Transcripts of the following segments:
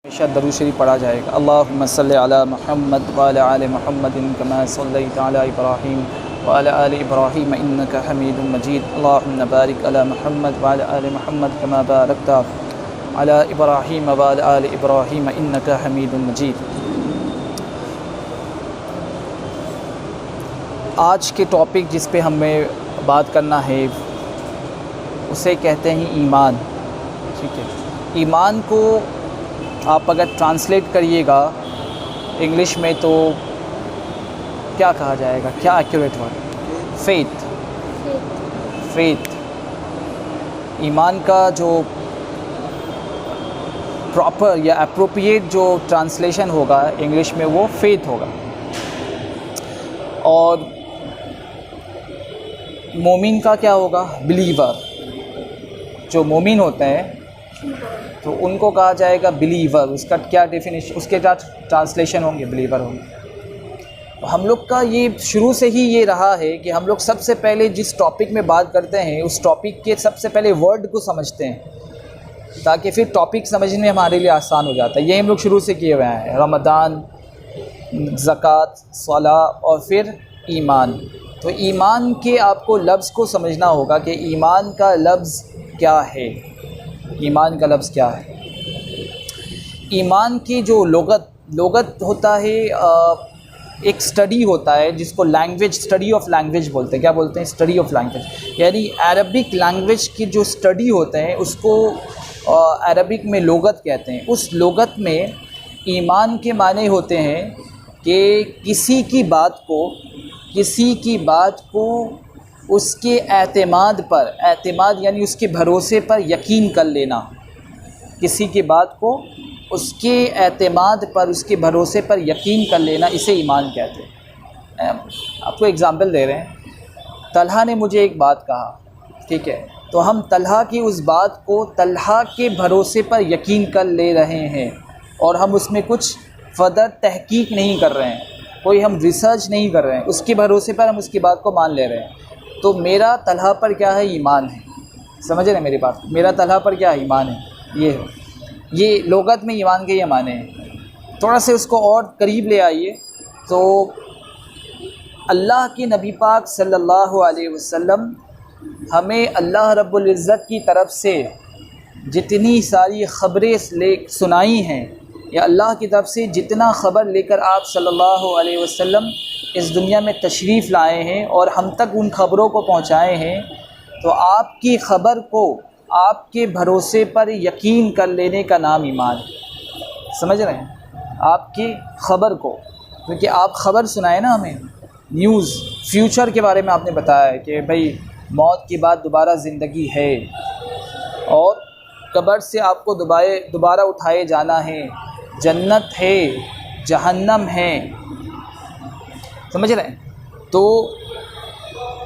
ہمیشہ درود شریف پڑھا جائے گا۔ اللہم صلی علی محمد وعلی آل محمد کما صلیت علی ابراہیم وعلی آل ابراہیم انک حمید مجید۔ اللہم بارک علی محمد وعلی آل محمد کما بارکت علی ابراہیم وعلی آل ابراہیم انک حمید مجید۔ آج کے ٹاپک جس پہ ہمیں بات کرنا ہے اسے کہتے ہیں ایمان۔ ٹھیک ہے، ایمان کو آپ اگر ٹرانسلیٹ کریے گا انگلش میں تو کیا کہا جائے گا، کیا ایکوریٹ ورڈ؟ فیتھ۔ ایمان کا جو پراپر یا اپروپریٹ جو ٹرانسلیشن ہوگا انگلش میں وہ فیتھ ہوگا۔ اور مومن کا کیا ہوگا؟ بلیور۔ جو مومن ہوتے ہیں تو ان کو کہا جائے گا بلیور۔ اس کا کیا ڈیفینیشن، اس کے کیا ٹرانسلیشن ہوں گے؟ بلیور ہوں گے۔ ہم لوگ کا یہ شروع سے ہی یہ رہا ہے کہ ہم لوگ سب سے پہلے جس ٹاپک میں بات کرتے ہیں اس ٹاپک کے سب سے پہلے ورڈ کو سمجھتے ہیں تاکہ پھر ٹاپک سمجھنے ہمارے لیے آسان ہو جاتا ہے۔ یہ ہم لوگ شروع سے کیے ہوئے ہیں، رمضان، زکوٰۃ، صلاۃ اور پھر ایمان۔ تو ایمان کے آپ کو لفظ کو سمجھنا ہوگا کہ ایمان کا لفظ کیا ہے۔ ایمان کا لفظ کیا ہے؟ ایمان کی جو لغت ہوتا ہے، ایک سٹڈی ہوتا ہے جس کو لینگویج، سٹڈی آف لینگویج بولتے ہیں۔ کیا بولتے ہیں؟ سٹڈی آف لینگویج، یعنی عربک لینگویج کی جو سٹڈی ہوتے ہیں اس کو عربک میں لغت کہتے ہیں۔ اس لغت میں ایمان کے معنی ہوتے ہیں کہ کسی کی بات کو اس کے اعتماد پر، اعتماد یعنی اس کے بھروسے پر یقین کر لینا۔ کسی کی بات کو اس کے اعتماد پر، اس کے بھروسے پر یقین کر لینا، اسے ایمان کہتے ہیں۔ آپ کو اگزامپل دے رہے ہیں، طلحہ نے مجھے ایک بات کہا، ٹھیک ہے، تو ہم طلحہ کی اس بات کو طلحہ کے بھروسے پر یقین کر لے رہے ہیں اور ہم اس میں کچھ فردر تحقیق نہیں کر رہے ہیں، کوئی ہم ریسرچ نہیں کر رہے ہیں، اس کے بھروسے پر ہم اس کی بات کو مان لے رہے ہیں۔ تو میرا طلحہ پر کیا ہے؟ ایمان ہے۔ سمجھ رہے ہیں میری بات؟ میرا طلحہ پر کیا ایمان ہے؟ یہ لغت میں ایمان کے یہ معنی ہیں۔ تھوڑا سے اس کو اور قریب لے آئیے تو اللہ کے نبی پاک صلی اللہ علیہ وسلم ہمیں اللہ رب العزت کی طرف سے جتنی ساری خبریں سنائی ہیں، یا اللہ کی طرف سے جتنا خبر لے کر آپ صلی اللہ علیہ وسلم اس دنیا میں تشریف لائے ہیں اور ہم تک ان خبروں کو پہنچائے ہیں، تو آپ کی خبر کو، آپ کے بھروسے پر یقین کر لینے کا نام ایمان ہے۔ سمجھ رہے ہیں؟ آپ کی خبر کو، کیونکہ آپ خبر سنائے نا ہمیں، نیوز، فیوچر کے بارے میں آپ نے بتایا ہے کہ بھئی موت کے بعد دوبارہ زندگی ہے اور قبر سے آپ کو دوبارہ اٹھائے جانا ہے، جنت ہے، جہنم ہے۔ سمجھ رہے ہیں؟ تو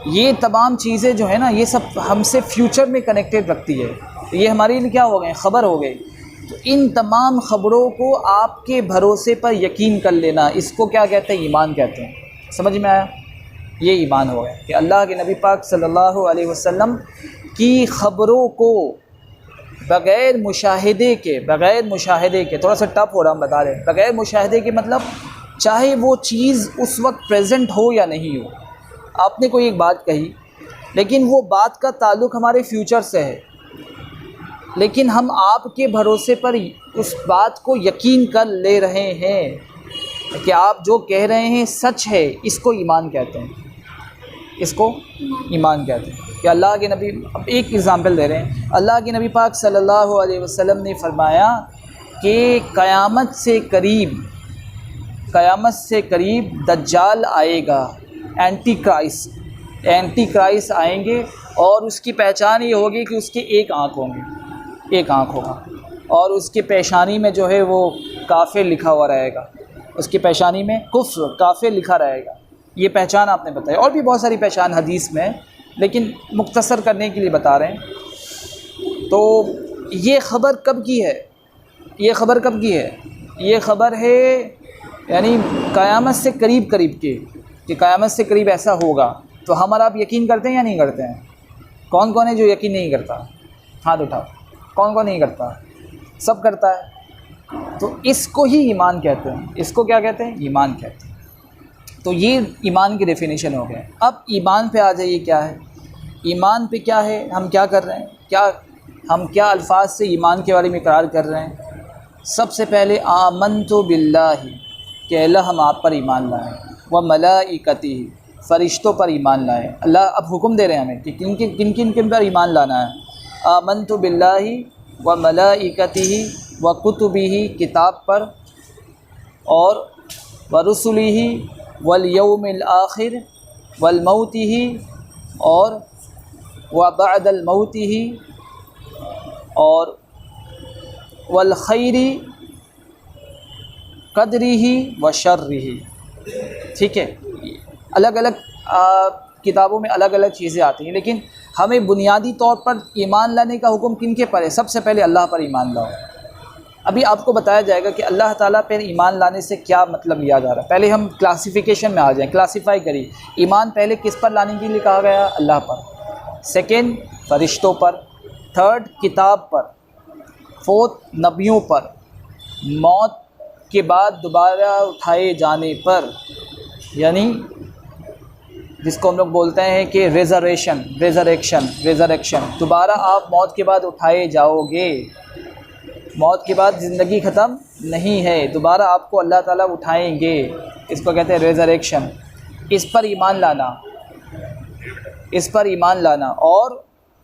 یہ تمام چیزیں جو ہے نا، یہ سب ہم سے فیوچر میں کنیکٹڈ رکھتی ہے۔ یہ ہمارے لیے کیا ہو گئے؟ خبر ہو گئی۔ تو ان تمام خبروں کو آپ کے بھروسے پر یقین کر لینا، اس کو کیا کہتے ہیں؟ ایمان کہتے ہیں۔ سمجھ میں آیا؟ یہ ایمان ہو گیا کہ اللہ کے نبی پاک صلی اللہ علیہ وسلم کی خبروں کو بغیر مشاہدے کے، تھوڑا سا ٹف ہو رہا ہم بتا رہے ہیں، بغیر مشاہدے کے مطلب چاہے وہ چیز اس وقت پریزنٹ ہو یا نہیں ہو۔ آپ نے کوئی ایک بات کہی لیکن وہ بات کا تعلق ہمارے فیوچر سے ہے، لیکن ہم آپ کے بھروسے پر اس بات کو یقین کر لے رہے ہیں کہ آپ جو کہہ رہے ہیں سچ ہے، اس کو ایمان کہتے ہیں۔ اس کو ایمان کہتے ہیں کہ اللہ کے نبی، اب ایک ایگزامپل دے رہے ہیں، اللہ کے نبی پاک صلی اللہ علیہ وسلم نے فرمایا کہ قیامت سے قریب دجال آئے گا، اینٹی کرائسٹ آئیں گے، اور اس کی پہچان یہ ہوگی کہ اس کے ایک آنکھ ہوگا اور اس کی پیشانی میں جو ہے وہ کافر لکھا ہوا رہے گا، اس کی پیشانی میں کفر، کافر لکھا رہے گا۔ یہ پہچان آپ نے بتائی، اور بھی بہت ساری پہچان حدیث میں، لیکن مختصر کرنے کے لیے بتا رہے ہیں۔ تو یہ خبر کب کی ہے؟ یہ خبر ہے یعنی قیامت سے قریب کی، کہ قیامت سے قریب ایسا ہوگا۔ تو ہم اور آپ یقین کرتے ہیں یا نہیں کرتے ہیں؟ کون ہے جو یقین نہیں کرتا؟ ہاتھ اٹھاؤ۔ کون نہیں کرتا؟ سب کرتا ہے۔ تو اس کو ہی ایمان کہتے ہیں، اس کو کیا کہتے ہیں؟ ایمان کہتے ہیں۔ تو یہ ایمان کی ڈیفینیشن ہو گئے۔ اب ایمان پہ آ جائیے، کیا ہے ایمان؟ پہ کیا ہے، ہم کیا کر رہے ہیں، ہم کیا الفاظ سے ایمان کے بارے میں اقرار کر رہے ہیں؟ سب سے پہلے آمنت باللہ، کہ اللہ ہم آپ پر ایمان لائیں، و ملائکتہ، فرشتوں پر ایمان لائیں۔ اللہ اب حکم دے رہے ہیں ہمیں کہ کن کن پر ایمان لانا ہے۔ آمنت باللہ و ملائکتہ و کتبہ، کتاب پر، اور و رسلہ والیوم الآخر والموت، اور و بعد الموت، اور والخیر قدرہ و شرہ۔ ٹھیک ہے، الگ الگ کتابوں میں الگ الگ چیزیں آتی ہیں، لیکن ہمیں بنیادی طور پر ایمان لانے کا حکم کن کے پر ہے؟ سب سے پہلے اللہ پر ایمان لاؤ۔ ابھی آپ کو بتایا جائے گا کہ اللہ تعالیٰ پر ایمان لانے سے کیا مطلب لیا جا رہا ہے۔ پہلے ہم کلاسیفیکیشن میں آ جائیں، کلاسیفائی کریے۔ ایمان پہلے کس پر لانے کے لیے کہا گیا؟ اللہ پر۔ سیکنڈ، فرشتوں پر۔ تھرڈ، کتاب پر۔ فورتھ، نبیوں پر۔ موت کے بعد دوبارہ اٹھائے جانے پر، یعنی جس کو ہم لوگ بولتے ہیں کہ ریزریکشن، دوبارہ آپ موت کے بعد اٹھائے جاؤ گے۔ موت کے بعد زندگی ختم نہیں ہے، دوبارہ آپ کو اللہ تعالیٰ اٹھائیں گے، اس کو کہتے ہیں ریزریکشن۔ اس پر ایمان لانا، اور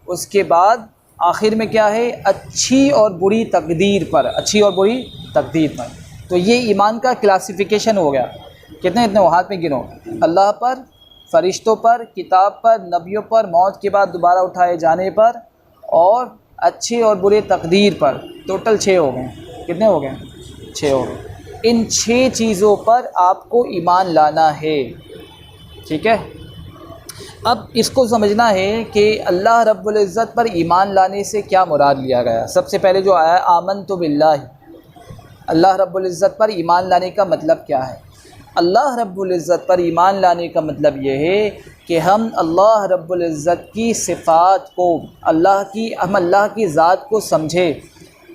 اس کے بعد آخر میں کیا ہے؟ اچھی اور بری تقدیر پر، تو یہ ایمان کا کلاسیفیکیشن ہو گیا۔ کتنے وہ ہاتھ میں گنو؟ اللہ پر، فرشتوں پر، کتاب پر، نبیوں پر، موت کے بعد دوبارہ اٹھائے جانے پر، اور اچھے اور برے تقدیر پر۔ ٹوٹل 6 ہو گئے۔ کتنے ہو گئے؟ 6 ہو گئے۔ ان 6 چیزوں پر آپ کو ایمان لانا ہے۔ ٹھیک ہے، اب اس کو سمجھنا ہے کہ اللہ رب العزت پر ایمان لانے سے کیا مراد لیا گیا۔ سب سے پہلے جو آیا ہے آمنت باللہ، اللہ رب العزت پر ایمان لانے کا مطلب کیا ہے؟ اللہ رب العزت پر ایمان لانے کا مطلب یہ ہے کہ ہم اللہ رب العزت کی صفات کو، ہم اللہ کی ذات کو سمجھیں،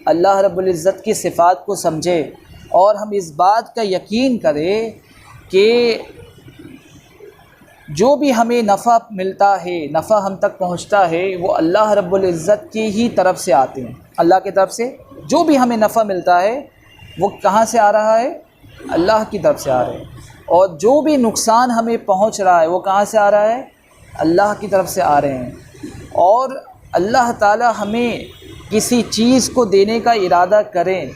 اللہ رب العزت کی صفات کو سمجھیں، اور ہم اس بات کا یقین کریں کہ جو بھی ہمیں نفع ملتا ہے، نفع ہم تک پہنچتا ہے، وہ اللہ رب العزت کی ہی طرف سے آتے ہیں۔ اللہ کی طرف سے جو بھی ہمیں نفع ملتا ہے وہ کہاں سے آ رہا ہے؟ اللہ کی طرف سے آ رہا ہے۔ اور جو بھی نقصان ہمیں پہنچ رہا ہے وہ کہاں سے آ رہا ہے؟ اللہ کی طرف سے آ رہے ہیں۔ اور اللہ تعالی ہمیں کسی چیز کو دینے کا ارادہ کریں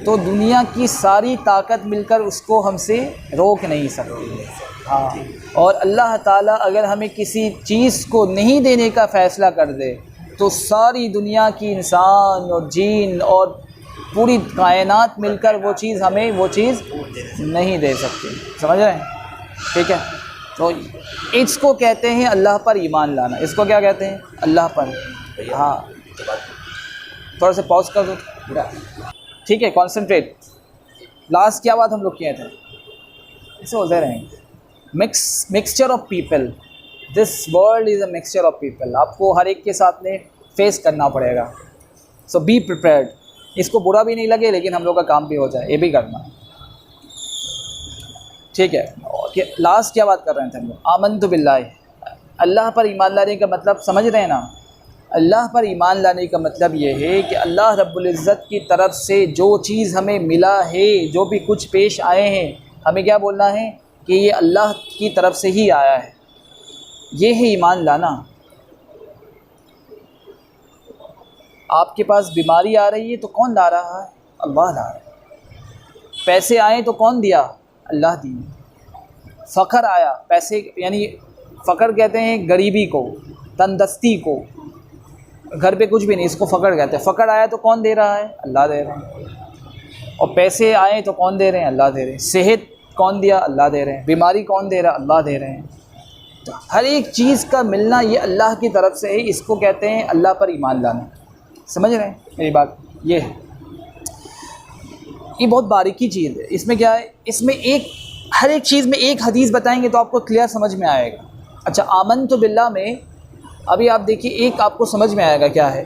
تو دنیا کی ساری طاقت مل کر اس کو ہم سے روک نہیں سکتی۔ ہاں، اور اللہ تعالیٰ اگر ہمیں کسی چیز کو نہیں دینے کا فیصلہ کر دے تو ساری دنیا کی انسان اور جین اور پوری کائنات مل کر وہ چیز ہمیں وہ چیز نہیں دے سکتی۔ سمجھ رہے ہیں؟ ٹھیک ہے، تو اس کو کہتے ہیں اللہ پر ایمان لانا۔ اس کو کیا کہتے ہیں؟ اللہ پر۔ ہاں، تھوڑا سا پاز کر دو۔ ٹھیک ہے، کانسنٹریٹ۔ لاسٹ کیا بات ہم لوگ کیے تھے؟ اسے بولتے رہیں گے mixture of people. This world is a mixture of people. آپ کو ہر ایک کے ساتھ میں فیس کرنا پڑے گا، سو بی پریپیئرڈ۔ اس کو برا بھی نہیں لگے لیکن ہم لوگ کا کام بھی ہو جائے، یہ بھی کرنا۔ ٹھیک ہے، لاسٹ کیا بات کر رہے تھے ہم لوگ؟ آمنت باللہ، اللہ پر ایمان لانے کا مطلب سمجھ رہے ہیں نا؟ اللہ پر ایمان لانے کا مطلب یہ ہے کہ اللہ رب العزت کی طرف سے جو چیز ہمیں ملا ہے، جو بھی کچھ پیش آئے ہیں، ہمیں کیا بولنا ہے کہ یہ اللہ کی طرف سے ہی آیا ہے۔ یہ ہے ایمان لانا۔ آپ کے پاس بیماری آ رہی ہے تو کون لا رہا ہے؟ اللہ لا رہا ہے۔ پیسے آئیں تو کون دیا؟ اللہ دیے۔ فقر آیا، پیسے یعنی فقر کہتے ہیں غریبی کو، تندرستی کو، گھر پہ کچھ بھی نہیں، اس کو فقر کہتے ہیں۔ فقر آیا تو کون دے رہا ہے؟ اللہ دے رہے ہیں۔ اور پیسے آئیں تو کون دے رہے ہیں؟ اللہ دے رہے ہیں۔ صحت کون دیا؟ اللہ دے رہے ہیں۔ بیماری کون دے رہا؟ اللہ دے رہے ہیں۔ تو ہر ایک چیز کا ملنا یہ اللہ کی طرف سے ہے، اس کو کہتے ہیں اللہ پر ایمان لانا۔ سمجھ رہے ہیں میری بات؟ یہ ہے، یہ بہت باریکی چیز ہے۔ اس میں کیا ہے؟ اس میں ہر ایک چیز میں ایک حدیث بتائیں گے تو آپ کو کلیئر سمجھ میں آئے گا۔ اچھا، آمنت باللہ میں ابھی آپ دیکھیے، ایک آپ کو سمجھ میں آئے گا کیا ہے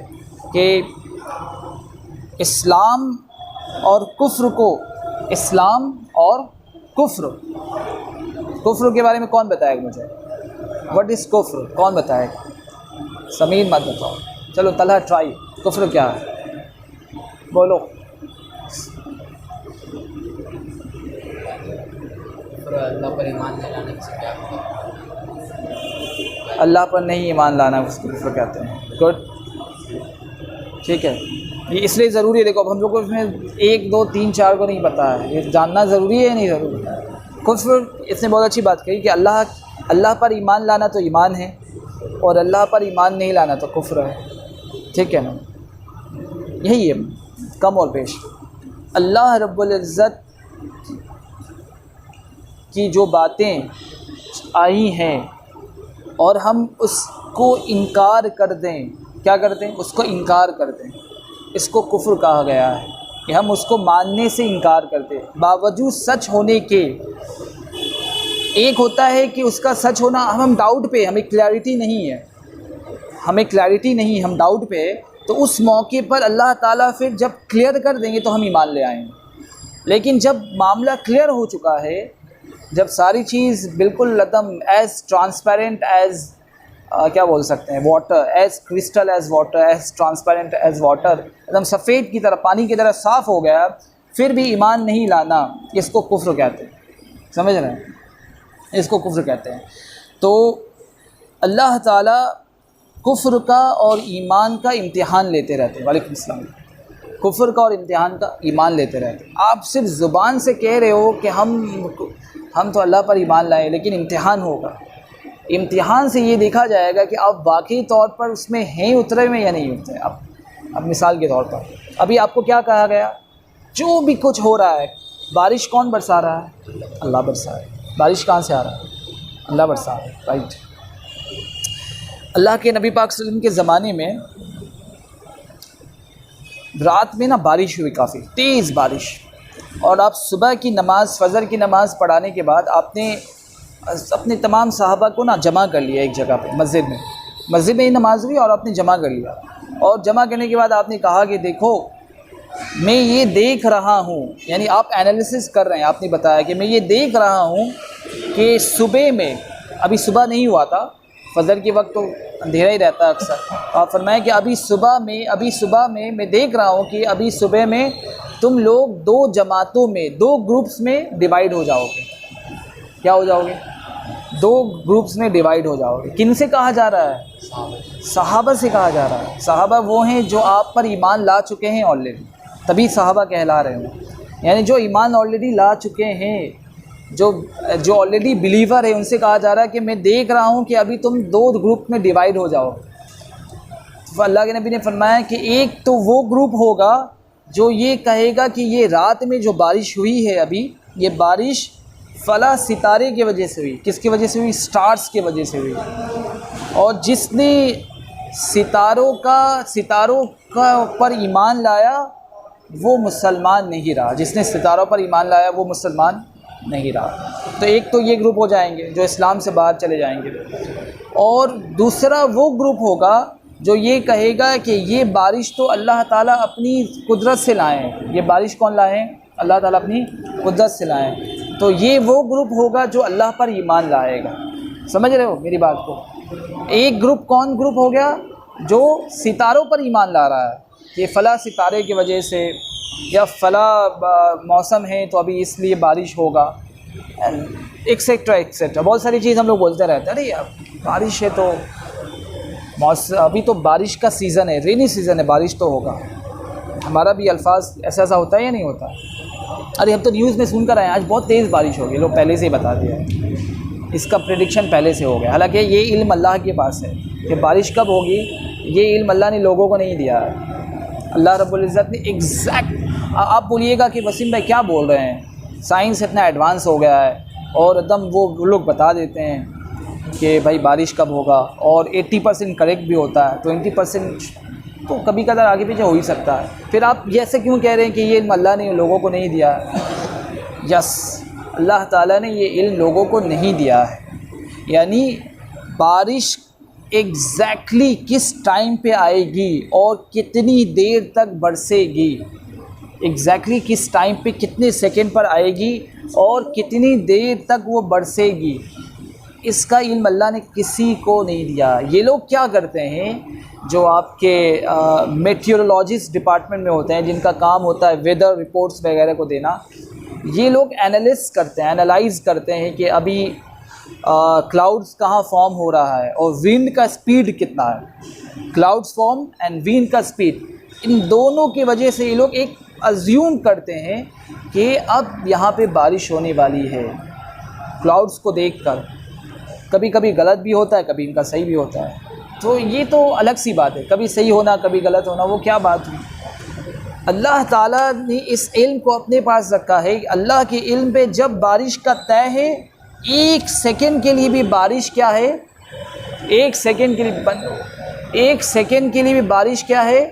کہ اسلام اور کفر کو اسلام اور کفر کے بارے میں کون بتائے گا مجھے؟ وٹ از کفر؟ کون بتائے گا؟ سمیر مت بتاؤ، چلو طلحہ ٹرائی، کفر کیا ہے بولو؟ اللہ پر ایمان نہیں لانے سے کیا ہوگا؟ اللہ پر نہیں ایمان لانا اس کو کفر کہتے ہیں. گڈ، ٹھیک ہے. یہ اس لیے ضروری ہے، دیکھو اب ہم لوگ کو اس میں 1 2 3 4 کو نہیں پتہ ہے، یہ جاننا ضروری ہے یا نہیں ضروری ہے؟ کفر، اس نے بہت اچھی بات کہی کہ اللہ پر ایمان لانا تو ایمان ہے، اور اللہ پر ایمان نہیں لانا تو کفر ہے. ٹھیک ہے نا؟ یہی ہے کم اور بیش. اللہ رب العزت کی جو باتیں آئی ہیں اور ہم اس کو انکار کر دیں، کیا کر دیں؟ اس کو انکار کر دیں، اس کو کفر کہا گیا ہے کہ ہم اس کو ماننے سے انکار کرتے باوجود سچ ہونے کے. ایک ہوتا ہے کہ اس کا سچ ہونا، ہم ڈاؤٹ پہ، ہمیں کلیئرٹی نہیں ہے، ہم ڈاؤٹ پہ، تو اس موقع پر اللہ تعالیٰ پھر جب کلیئر کر دیں گے تو ہم ایمان لے آئیں گے. لیکن جب معاملہ کلیئر ہو چکا ہے، جب ساری چیز بالکل ایک ایز ٹرانسپیرنٹ ایز کیا بول سکتے ہیں، water, as crystal as water, as transparent as water, ایک دم سفید کی طرح، پانی کی طرح صاف ہو گیا، پھر بھی ایمان نہیں لانا، اس کو کفر کہتے ہیں. سمجھ رہے ہیں؟ اس کو کفر کہتے ہیں. تو اللہ تعالیٰ کفر کا اور ایمان کا امتحان لیتے رہتے ہیں. وعلیکم السلام. کفر کا اور امتحان کا ایمان لیتے رہتے ہیں. آپ صرف زبان سے کہہ رہے ہو کہ ہم تو اللہ پر ایمان لائے، لیکن امتحان ہوگا. امتحان سے یہ دیکھا جائے گا کہ آپ واقعی طور پر اس میں ہیں اترے میں یا نہیں اترے. اب مثال کے طور پر ابھی آپ کو کیا کہا گیا؟ جو بھی کچھ ہو رہا ہے، بارش کون برسا رہا ہے؟ اللہ برسا رہا ہے. بارش کہاں سے آ رہا ہے؟ اللہ برسا رہا ہے. رائٹ. اللہ کے نبی پاک صلی اللہ علیہ وسلم کے زمانے میں رات میں بارش ہوئی، کافی تیز بارش، اور آپ صبح کی نماز، فجر کی نماز پڑھانے کے بعد آپ نے اپنے تمام صحابہ کو جمع کر لیا ایک جگہ پہ، مسجد میں ہی نماز ہوئی اور آپ نے جمع کر لیا. اور جمع کرنے کے بعد آپ نے کہا کہ دیکھو میں یہ دیکھ رہا ہوں، یعنی آپ انالیسس کر رہے ہیں. آپ نے بتایا کہ میں یہ دیکھ رہا ہوں کہ صبح میں، ابھی صبح نہیں ہوا تھا، فجر کے وقت تو اندھیرا ہی رہتا ہے اکثر. آپ فرمائیں کہ ابھی صبح میں میں دیکھ رہا ہوں کہ ابھی صبح میں تم لوگ 2 جماعتوں میں، 2 گروپس میں ڈیوائیڈ ہو جاؤ گے. کیا ہو جاؤ گے؟ 2 گروپس میں ڈیوائیڈ ہو جاؤ گے. کن سے کہا جا رہا ہے؟ صحابہ سے کہا جا رہا ہے. صحابہ وہ ہیں جو آپ پر ایمان لا چکے ہیں آلریڈی، تبھی صحابہ کہلا رہے ہیں. یعنی جو ایمان آلریڈی لا چکے ہیں، جو آلریڈی بلیور ہے، ان سے کہا جا رہا ہے کہ میں دیکھ رہا ہوں کہ ابھی تم 2 گروپ میں ڈیوائیڈ ہو جاؤ. تو اللہ کے نبی نے فرمایا کہ ایک تو وہ گروپ ہوگا جو یہ کہے گا کہ یہ رات میں جو بارش ہوئی ہے، ابھی یہ بارش فلاں ستارے کی وجہ سے ہوئی. کس کی وجہ سے ہوئی؟ سٹارز کی وجہ سے ہوئی. اور جس نے ستاروں کا پر ایمان لایا وہ مسلمان نہیں رہا. جس نے ستاروں پر ایمان لایا وہ مسلمان نہیں رہا. تو ایک تو یہ گروپ ہو جائیں گے جو اسلام سے باہر چلے جائیں گے، اور دوسرا وہ گروپ ہوگا جو یہ کہے گا کہ یہ بارش تو اللہ تعالیٰ اپنی قدرت سے لائے ہیں. یہ بارش کون لائے ہیں؟ اللہ تعالیٰ اپنی قدرت سے لائے ہیں. تو یہ وہ گروپ ہوگا جو اللہ پر ایمان لائے گا. سمجھ رہے ہو میری بات کو؟ ایک گروپ کون گروپ ہو گیا؟ جو ستاروں پر ایمان لا رہا ہے کہ فلاں ستارے کی وجہ سے، یا فلاں موسم ہے تو ابھی اس لیے بارش ہوگا، ایکسیکٹرا. بہت ساری چیز ہم لوگ بولتے رہتے ہیں. ارے یار بارش ہے تو ابھی تو بارش کا سیزن ہے، رینی سیزن ہے، بارش تو ہوگا. ہمارا بھی الفاظ ایسا ہوتا ہے یا نہیں ہوتا؟ ارے ہم تو نیوز میں سن کر آئے ہیں آج بہت تیز بارش ہوگی، لوگ پہلے سے ہی بتا دیا ہے، اس کا پریڈکشن پہلے سے ہو گیا. حالانکہ یہ علم اللہ کے پاس ہے کہ بارش کب ہوگی. یہ علم اللہ نے لوگوں کو نہیں دیا ہے. اللہ رب العزت نے ایگزیکٹ. آپ بولیے گا کہ وسیم بھائی کیا بول رہے ہیں، سائنس اتنا ایڈوانس ہو گیا ہے اور ایک دم وہ لوگ بتا دیتے ہیں کہ بھائی بارش کب ہوگا، اور 80% کریکٹ بھی ہوتا ہے، 20% تو کبھی کبھار آگے پیچھے ہو ہی سکتا ہے. پھر آپ ایسے کیوں کہہ رہے ہیں کہ یہ علم اللہ نے لوگوں کو نہیں دیا ہے؟ یس، اللہ تعالیٰ نے یہ علم لوگوں کو نہیں دیا ہے. یعنی بارش ایگزیکٹلی کس ٹائم پہ آئے گی اور کتنی دیر تک برسے گی، ایگزیکٹلی کس ٹائم پہ کتنے سیکنڈ پر آئے گی اور کتنی دیر تک وہ برسے گی، اس کا علم اللہ نے کسی کو نہیں دیا۔ یہ لوگ کیا کرتے ہیں، جو آپ کے میٹیورولوجسٹ ڈپارٹمنٹ میں ہوتے ہیں، جن کا کام ہوتا ہے ویدر رپورٹس وغیرہ کو دینا، یہ لوگ اینالائز کرتے ہیں کہ ابھی کلاؤڈز کہاں فارم ہو رہا ہے اور وینڈ کا سپیڈ کتنا ہے۔ کلاؤڈز فارم اینڈ وینڈ کا سپیڈ، ان دونوں کی وجہ سے یہ لوگ ایک ازیوم کرتے ہیں کہ اب یہاں پہ بارش ہونے والی ہے کلاؤڈز کو دیکھ کر۔ کبھی کبھی غلط بھی ہوتا ہے، کبھی ان کا صحیح بھی ہوتا ہے، تو یہ تو الگ سی بات ہے، کبھی صحیح ہونا کبھی غلط ہونا، وہ کیا بات ہوئی۔ اللہ تعالیٰ نے اس علم کو اپنے پاس رکھا ہے، اللہ کے علم پہ جب بارش کا طے ہے، ایک سیکنڈ کے لیے بھی بارش کیا ہے، ایک سیکنڈ کے لیے بھی بارش کیا ہے،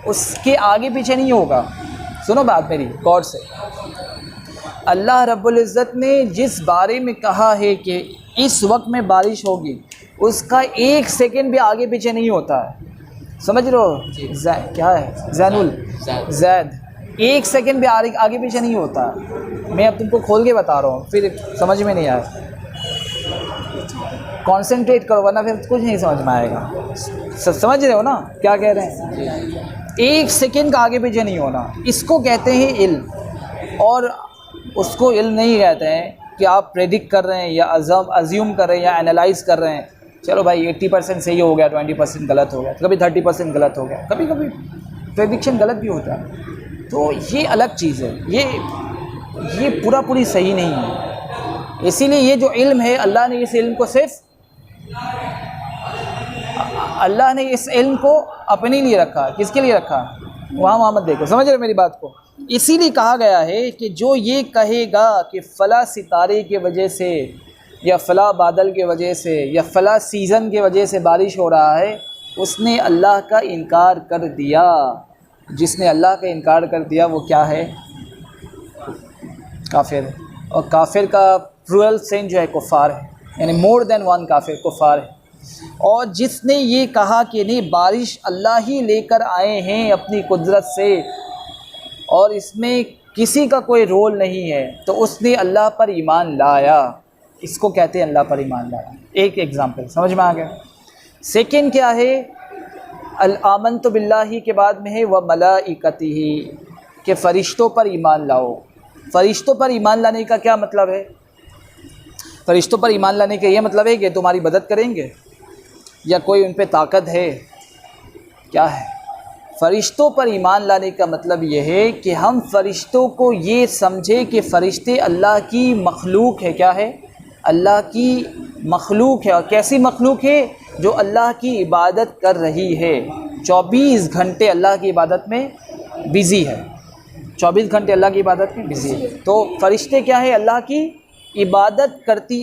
اس کے آگے پیچھے نہیں ہوگا۔ سنو بات میری غور سے، اللہ رب العزت نے جس بارے میں کہا ہے کہ اس وقت میں بارش ہوگی، اس کا ایک سیکنڈ بھی آگے پیچھے نہیں ہوتا ہے، سمجھ لو۔ کیا ہے زید، ایک سیکنڈ بھی آگے پیچھے نہیں ہوتا۔ میں اب تم کو کھول کے بتا رہا ہوں، پھر سمجھ میں نہیں آیا، کانسنٹریٹ کرو ورنہ پھر کچھ نہیں سمجھ میں آئے گا۔ سمجھ رہے ہو نا کیا کہہ رہے ہیں؟ ایک سیکنڈ کا آگے پیچھے نہیں ہونا، اس کو کہتے ہیں علم۔ اور اس کو علم نہیں کہتے ہیں کہ آپ پریڈکٹ کر رہے ہیں یا ازیوم کر رہے ہیں یا انالائز کر رہے ہیں، چلو بھائی 80% صحیح ہو گیا، 20% غلط ہو گیا، کبھی 30% غلط ہو گیا، کبھی کبھی پریڈکشن غلط بھی ہوتا ہے، تو یہ الگ چیز ہے، یہ پوری صحیح نہیں ہے۔ اسی لیے یہ جو علم ہے، اللہ نے اس علم کو اللہ نے اس علم کو اپنے لیے رکھا۔ کس کے لیے رکھا؟ وہاں مت دیکھو، سمجھ رہے میری بات کو؟ اسی لیے کہا گیا ہے کہ جو یہ کہے گا کہ فلاں ستارے کی وجہ سے یا فلاں بادل کی وجہ سے یا فلاں سیزن کی وجہ سے بارش ہو رہا ہے، اس نے اللہ کا انکار کر دیا۔ جس نے اللہ کا انکار کر دیا وہ کیا ہے؟ کافر ہے۔ اور کافر کا پلورل سینس جو ہے کفار ہے، یعنی مور دین ون کافر کفار ہے۔ اور جس نے یہ کہا کہ نہیں بارش اللہ ہی لے کر آئے ہیں اپنی قدرت سے اور اس میں کسی کا کوئی رول نہیں ہے، تو اس نے اللہ پر ایمان لایا، اس کو کہتے ہیں اللہ پر ایمان لایا۔ ایک ایگزامپل سمجھ میں آ گیا۔ سیکنڈ کیا ہے؟ آمنت باللہ کے بعد میں ہے وملائکتہ، کہ فرشتوں پر ایمان لاؤ۔ فرشتوں پر ایمان لانے کا کیا مطلب ہے؟ فرشتوں پر ایمان لانے کا یہ مطلب ہے کہ تمہاری مدد کریں گے یا کوئی ان پہ طاقت ہے؟ کیا ہے؟ فرشتوں پر ایمان لانے کا مطلب یہ ہے کہ ہم فرشتوں کو یہ سمجھے کہ فرشتے اللہ کی مخلوق ہے۔ کیا ہے؟ اللہ کی مخلوق ہے۔ اور کیسی مخلوق ہے؟ جو اللہ کی عبادت کر رہی ہے، 24 گھنٹے اللہ کی عبادت میں بزی ہے، 24 گھنٹے اللہ کی عبادت میں بزی ہے۔ تو فرشتے کیا ہے؟ اللہ کی عبادت کرتی،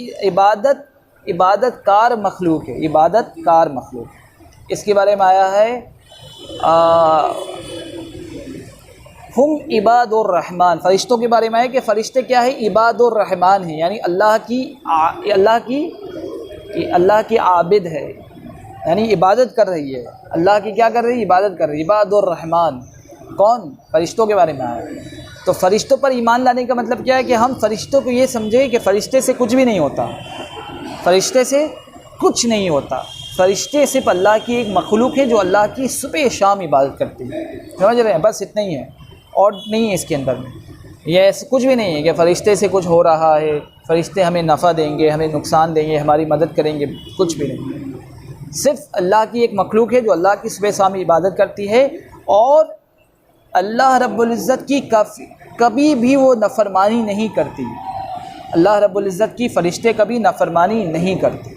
عبادت کار مخلوق ہے، عبادت کار مخلوق ہے۔ اس کے بارے میں آیا ہے ہم عباد الرحمن، فرشتوں کے بارے میں ہے کہ فرشتے کیا ہے؟ عباد الرحمن ہیں، یعنی اللہ کی عابد ہے، یعنی عبادت کر رہی ہے، اللہ کی کیا کر رہی ہے؟ عبادت کر رہی ہے، عباد الرحمن۔ کون؟ فرشتوں کے بارے میں آیا۔ تو فرشتوں پر ایمان لانے کا مطلب کیا ہے کہ ہم فرشتوں کو یہ سمجھیں کہ فرشتے سے کچھ بھی نہیں ہوتا، فرشتے سے کچھ نہیں ہوتا، فرشتے صرف اللہ کی ایک مخلوق ہے جو اللہ کی صبح شام عبادت کرتی ہے۔ سمجھ رہے ہیں؟ بس اتنا ہی ہے، اور نہیں ہے اس کے اندر میں، یہ ایسے کچھ بھی نہیں ہے کہ فرشتے سے کچھ ہو رہا ہے، فرشتے ہمیں نفع دیں گے، ہمیں نقصان دیں گے، ہماری مدد کریں گے، کچھ بھی نہیں۔ صرف اللہ کی ایک مخلوق ہے جو اللہ کی صبح شام عبادت کرتی ہے، اور اللہ رب العزت کی کبھی بھی وہ نافرمانی نہیں کرتی۔ اللہ رب العزت کی فرشتے کبھی نافرمانی نہیں کرتے۔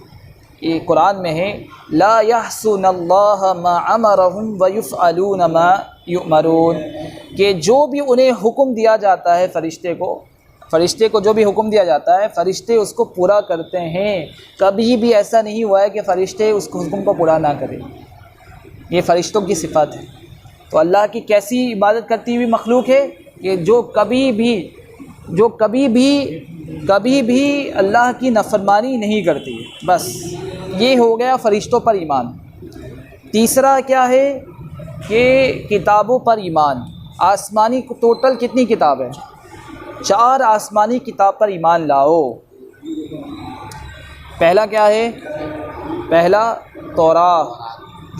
یہ قرآن میں ہے لا یحسون اللہ ما امرہم ویفعلون ما یؤمرون، کہ جو بھی انہیں حکم دیا جاتا ہے فرشتے کو جو بھی حکم دیا جاتا ہے فرشتے اس کو پورا کرتے ہیں۔ کبھی بھی ایسا نہیں ہوا ہے کہ فرشتے اس حکم کو پورا نہ کریں، یہ فرشتوں کی صفت ہے۔ تو اللہ کی کیسی عبادت کرتی ہوئی مخلوق ہے کہ جو کبھی بھی اللہ کی نافرمانی نہیں کرتی۔ بس یہ ہو گیا فرشتوں پر ایمان۔ تیسرا کیا ہے کہ کتابوں پر ایمان۔ آسمانی ٹوٹل کتنی کتاب ہے؟ 4 آسمانی کتاب پر ایمان لاؤ۔ پہلا کیا ہے؟ پہلا تورات،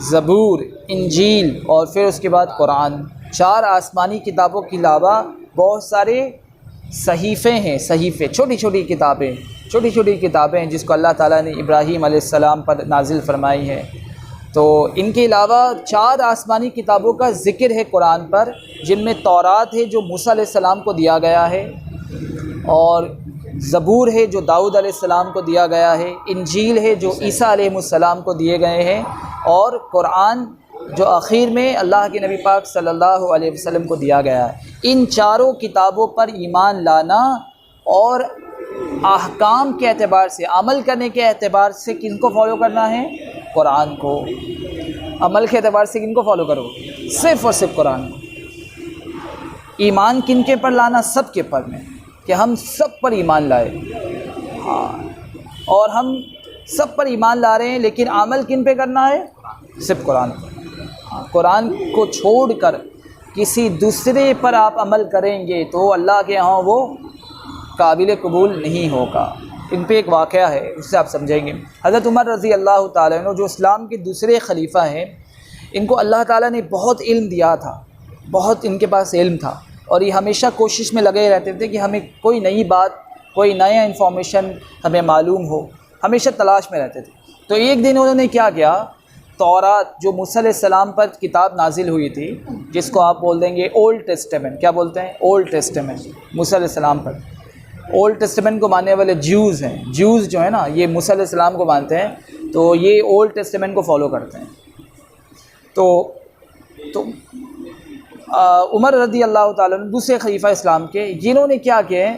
زبور، انجیل اور پھر اس کے بعد قرآن۔ 4 آسمانی کتابوں کے علاوہ بہت سارے صحیفے ہیں، صحیفے چھوٹی چھوٹی کتابیں جس کو اللہ تعالیٰ نے ابراہیم علیہ السلام پر نازل فرمائی ہے۔ تو ان کے علاوہ 4 آسمانی کتابوں کا ذکر ہے قرآن پر، جن میں تورات ہے جو موسیٰ علیہ السلام کو دیا گیا ہے، اور زبور ہے جو داؤد علیہ السلام کو دیا گیا ہے، انجیل ہے جو عیسیٰ علیہ السلام کو دیے گئے ہیں، اور قرآن جو آخر میں اللہ کے نبی پاک صلی اللہ علیہ وسلم کو دیا گیا ہے۔ ان 4 کتابوں پر ایمان لانا اور احکام کے اعتبار سے، عمل کرنے کے اعتبار سے کن کو فالو کرنا ہے؟ قرآن کو۔ عمل کے اعتبار سے کن کو فالو کرو؟ صرف اور صرف قرآن کو۔ ایمان کن کے پر لانا؟ سب کے پر میں، کہ ہم سب پر ایمان لائے۔ ہاں، اور ہم سب پر ایمان لا رہے ہیں، لیکن عمل کن پہ کرنا ہے؟ صرف قرآن پر۔ ہاں، قرآن کو چھوڑ کر کسی دوسرے پر آپ عمل کریں گے تو اللہ کے ہاں وہ قابل قبول نہیں ہوگا۔ ان پہ ایک واقعہ ہے، اس سے آپ سمجھیں گے۔ حضرت عمر رضی اللہ تعالیٰ عنہ جو اسلام کے دوسرے خلیفہ ہیں، ان کو اللہ تعالیٰ نے بہت علم دیا تھا، بہت ان کے پاس علم تھا، اور یہ ہمیشہ کوشش میں لگے رہتے تھے کہ ہمیں کوئی نئی بات، کوئی نیا انفارمیشن ہمیں معلوم ہو، ہمیشہ تلاش میں رہتے تھے۔ تو ایک دن انہوں نے کیا کیا، تورات جو موسیٰ علیہ السلام پر کتاب نازل ہوئی تھی، جس کو آپ بول دیں گے اولڈ ٹیسٹمنٹ، کیا بولتے ہیں؟ اولڈ ٹیسٹمنٹ، موسیٰ علیہ السلام پر۔ اولڈ ٹیسٹمنٹ کو ماننے والے جیوز ہیں، جیوز جو ہے نا، یہ موسیٰ علیہ السلام کو مانتے ہیں، تو یہ اولڈ ٹیسٹمنٹ کو فالو کرتے ہیں۔ تو عمر رضی اللہ تعالیٰ عنہ دوسرے خلیفہ اسلام کے، جنہوں نے کیا کیا،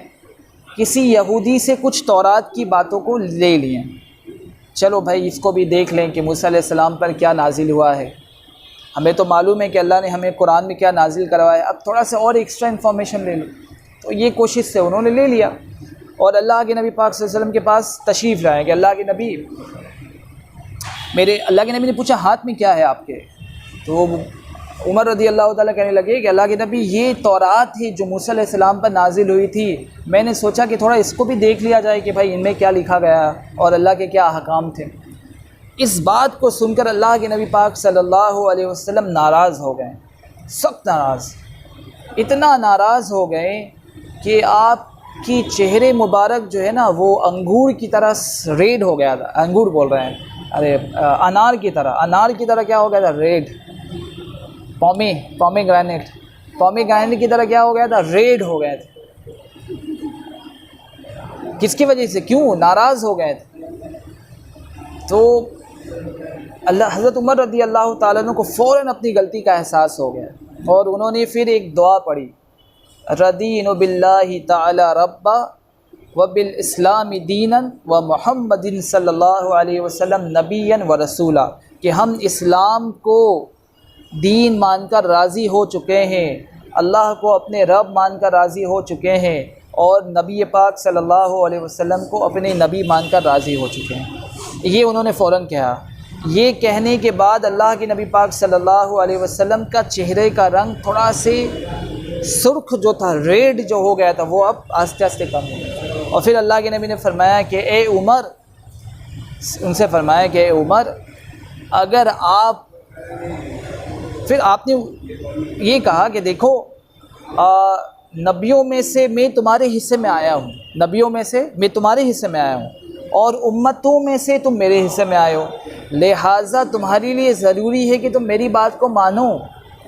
کسی یہودی سے کچھ تورات کی باتوں کو لے لیے، چلو بھائی اس کو بھی دیکھ لیں کہ موسیٰ علیہ السلام پر کیا نازل ہوا ہے، ہمیں تو معلوم ہے کہ اللہ نے ہمیں قرآن میں کیا نازل کروایا، اب تھوڑا سا اور ایکسٹرا انفارمیشن لے لو۔ تو یہ کوشش سے انہوں نے لے لیا، اور اللہ کے نبی پاک صلی اللہ علیہ وسلم کے پاس تشریف لائے کہ اللہ کے نبی، اللہ کے نبی نے پوچھا ہاتھ میں کیا ہے آپ کے؟ تو عمر رضی اللہ تعالیٰ کہنے لگے کہ اللہ کے نبی یہ تورات تھی جو موسیٰ علیہ السلام پر نازل ہوئی تھی، میں نے سوچا کہ تھوڑا اس کو بھی دیکھ لیا جائے کہ بھائی ان میں کیا لکھا گیا اور اللہ کے کیا احکام تھے۔ اس بات کو سن کر اللہ کے نبی پاک صلی اللہ علیہ وسلم ناراض ہو گئے، سخت ناراض، اتنا ناراض ہو گئے کہ آپ کی چہرے مبارک جو ہے نا وہ انگور کی طرح ریڈ ہو گیا تھا۔ انگور بول رہے ہیں، ارے انار کی طرح کیا ہو گیا تھا؟ ریڈ۔ پومی گرینیٹ کی طرح کیا ہو گیا تھا؟ ریڈ ہو گئے تھے۔ کس کی وجہ سے؟ کیوں ناراض ہو گئے تھے؟ تو حضرت عمر رضی اللہ تعالیٰ عنہ کو فوراً اپنی غلطی کا احساس ہو گیا، اور انہوں نے پھر ایک دعا پڑھی، رضین باللہ تعالی ربا وبالاسلام دینا ومحمد صلی اللہ علیہ وسلم نبیا ورسولا، کہ ہم اسلام کو دین مان کر راضی ہو چکے ہیں، اللہ کو اپنے رب مان کر راضی ہو چکے ہیں، اور نبی پاک صلی اللہ علیہ وسلم کو اپنے نبی مان کر راضی ہو چکے ہیں۔ یہ انہوں نے فوراً کہا۔ یہ کہنے کے بعد اللہ کے نبی پاک صلی اللہ علیہ وسلم کا چہرے کا رنگ تھوڑا سے سرخ جو تھا، ریڈ جو ہو گیا تھا، وہ اب آہستہ آہستہ کم ہو گیا۔ اور پھر اللہ کے نبی نے فرمایا کہ اے عمر، ان سے فرمایا کہ اے عمر، اگر آپ، پھر آپ نے یہ کہا کہ دیکھو نبیوں میں سے میں تمہارے حصے میں آیا ہوں، نبیوں میں سے میں تمہارے حصے میں آیا ہوں، اور امتوں میں سے تم میرے حصے میں آئے ہو، لہٰذا تمہارے لیے ضروری ہے کہ تم میری بات کو مانو،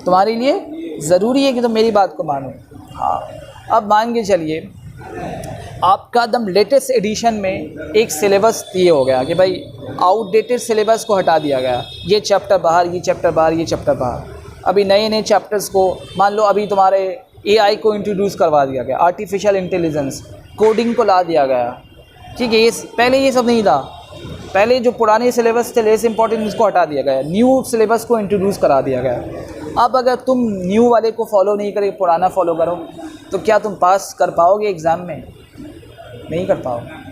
تمہارے لیے ضروری ہے کہ تم میری بات کو مانو۔ ہاں، اب مان کے چلیے آپ کا دم لیٹسٹ ایڈیشن میں ایک سلیبس یہ ہو گیا کہ بھائی آؤٹ ڈیٹڈ سلیبس کو ہٹا دیا گیا، یہ چیپٹر باہر، یہ چیپٹر باہر، یہ چیپٹر باہر۔ ابھی نئے چیپٹرز کو مان لو، ابھی تمہارے اے آئی کو انٹروڈیوس کروا دیا گیا، آرٹیفیشیل انٹیلیجنس، کوڈنگ کو لا دیا گیا، ٹھیک ہے، یہ پہلے یہ سب نہیں تھا، پہلے جو پرانے سلیبس تھے لیس امپورٹنٹ، اس کو ہٹا دیا گیا، نیو سلیبس کو انٹروڈیوس کرا دیا گیا۔ اب اگر تم نیو والے کو فالو نہیں کرے، پرانا فالو کرو، تو کیا تم پاس کر پاؤ گے ایگزام میں؟ نہیں کر پاؤ گے،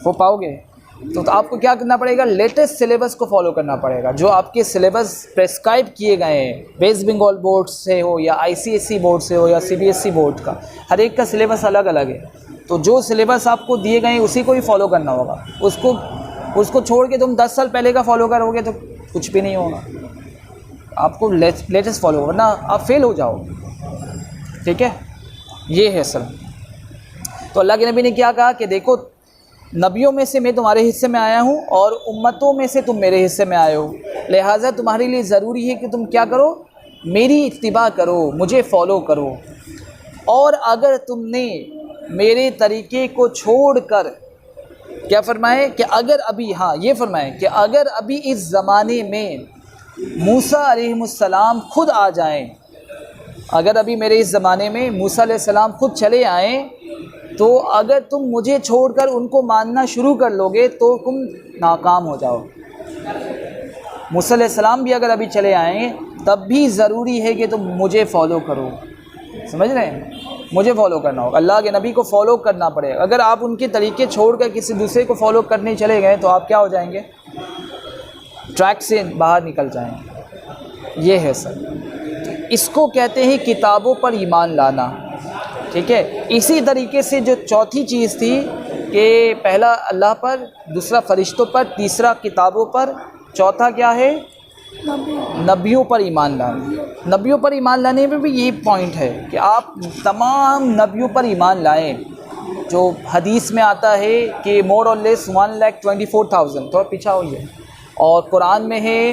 ہو پاؤ گے؟ تو آپ کو کیا کرنا پڑے گا؟ لیٹسٹ سلیبس کو فالو کرنا پڑے گا. جو آپ کے سلیبس پریسکرائب کیے گئے ہیں ویسٹ بنگال بورڈ سے ہو یا ICSE بورڈ سے ہو یا CBSE بورڈ کا، ہر ایک کا سلیبس الگ الگ ہے. تو جو سلیبس آپ کو دیے گئے ہیں اسی کو ہی فالو کرنا ہوگا. اس کو چھوڑ کے تم 10 سال پہلے کا فالو کرو گے تو کچھ بھی نہیں ہوگا. آپ کو لیٹسٹ فالو ورنہ آپ فیل ہو جاؤ. ٹھیک ہے، یہ ہے اصل. تو اللہ کے نبی نے کیا کہا کہ دیکھو نبیوں میں سے میں تمہارے حصے میں آیا ہوں اور امتوں میں سے تم میرے حصے میں آئے ہو، لہٰذا تمہارے لیے ضروری ہے کہ تم کیا کرو؟ میری اتباع کرو، مجھے فالو کرو. اور اگر تم نے میرے طریقے کو چھوڑ کر کیا فرمائے کہ اگر ابھی یہ فرمائے کہ اگر ابھی اس زمانے میں موسیٰ علیہ السلام خود آ جائیں، اگر ابھی میرے اس زمانے میں موسیٰ علیہ السلام خود چلے آئیں، تو اگر تم مجھے چھوڑ کر ان کو ماننا شروع کر لو گے تو تم ناکام ہو جاؤ. موسیٰ علیہ السلام بھی اگر ابھی چلے آئیں تب بھی ضروری ہے کہ تم مجھے فالو کرو. سمجھ رہے ہیں؟ مجھے فالو کرنا ہوگا، اللہ کے نبی کو فالو کرنا پڑے گا. اگر آپ ان کے طریقے چھوڑ کر کسی دوسرے کو فالو کرنے چلے گئے تو آپ کیا ہو جائیں گے؟ ٹریک سے باہر نکل جائیں گے. یہ ہے سر، اس کو کہتے ہیں کتابوں پر ایمان لانا. ٹھیک ہے، اسی طریقے سے جو چوتھی چیز تھی کہ پہلا اللہ پر، دوسرا فرشتوں پر، تیسرا کتابوں پر، چوتھا کیا ہے؟ نبیوں پر ایمان لانا. نبیوں پر ایمان لانے میں بھی یہ پوائنٹ ہے کہ آپ تمام نبیوں پر ایمان لائیں. جو حدیث میں آتا ہے کہ مور اور لیس 1,24,000 تھوڑا پیچھا ہوئی ہے، اور قرآن میں ہے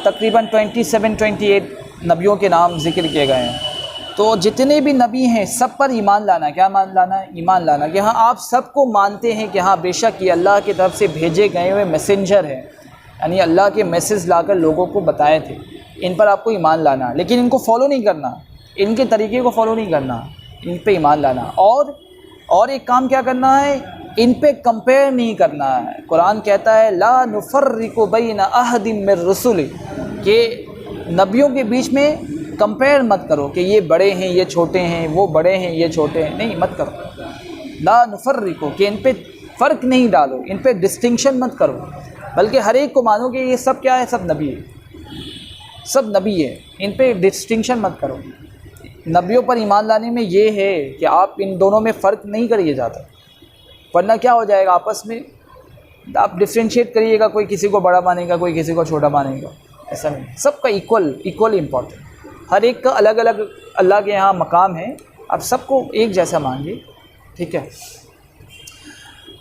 تقریباً 27-28 نبیوں کے نام ذکر کیے گئے ہیں. تو جتنے بھی نبی ہیں سب پر ایمان لانا. کیا مان لانا ہے؟ ایمان لانا کہ آپ سب کو مانتے ہیں کہ بے شک یہ اللہ کی طرف سے بھیجے گئے ہوئے میسنجر ہیں، یعنی اللہ کے میسیج لا کر لوگوں کو بتائے تھے. ان پر آپ کو ایمان لانا، لیکن ان کو فالو نہیں کرنا، ان کے طریقے کو فالو نہیں کرنا، ان پہ ایمان لانا. اور ایک کام کیا کرنا ہے؟ ان پہ کمپیئر نہیں کرنا ہے. قرآن کہتا ہے لا نفرق بین احد من رسل، کہ نبیوں کے بیچ میں کمپیئر مت کرو کہ یہ بڑے ہیں یہ چھوٹے ہیں، وہ بڑے ہیں یہ چھوٹے ہیں، نہیں، مت کرو. لا نفرق، کہ ان پہ فرق نہیں ڈالو، ان پہ ڈسٹنکشن مت کرو، بلکہ ہر ایک کو مانو کہ یہ سب کیا ہے؟ سب نبی ہے، سب نبی ہے. ان پہ ڈسٹنکشن مت کرو. نبیوں پر ایمان لانے میں یہ ہے کہ آپ ان دونوں میں فرق نہیں کریے جاتا، ورنہ کیا ہو جائے گا؟ آپس میں آپ ڈفرینشیٹ کریے گا، کوئی کسی کو بڑا مانے گا، کوئی کسی کو چھوٹا مانے گا. ایسا نہیں، سب کا ایکول امپورٹنٹ. ہر ایک کا الگ الگ اللہ کے یہاں مقام ہے، آپ سب کو ایک جیسا مانگیے. ٹھیک ہے،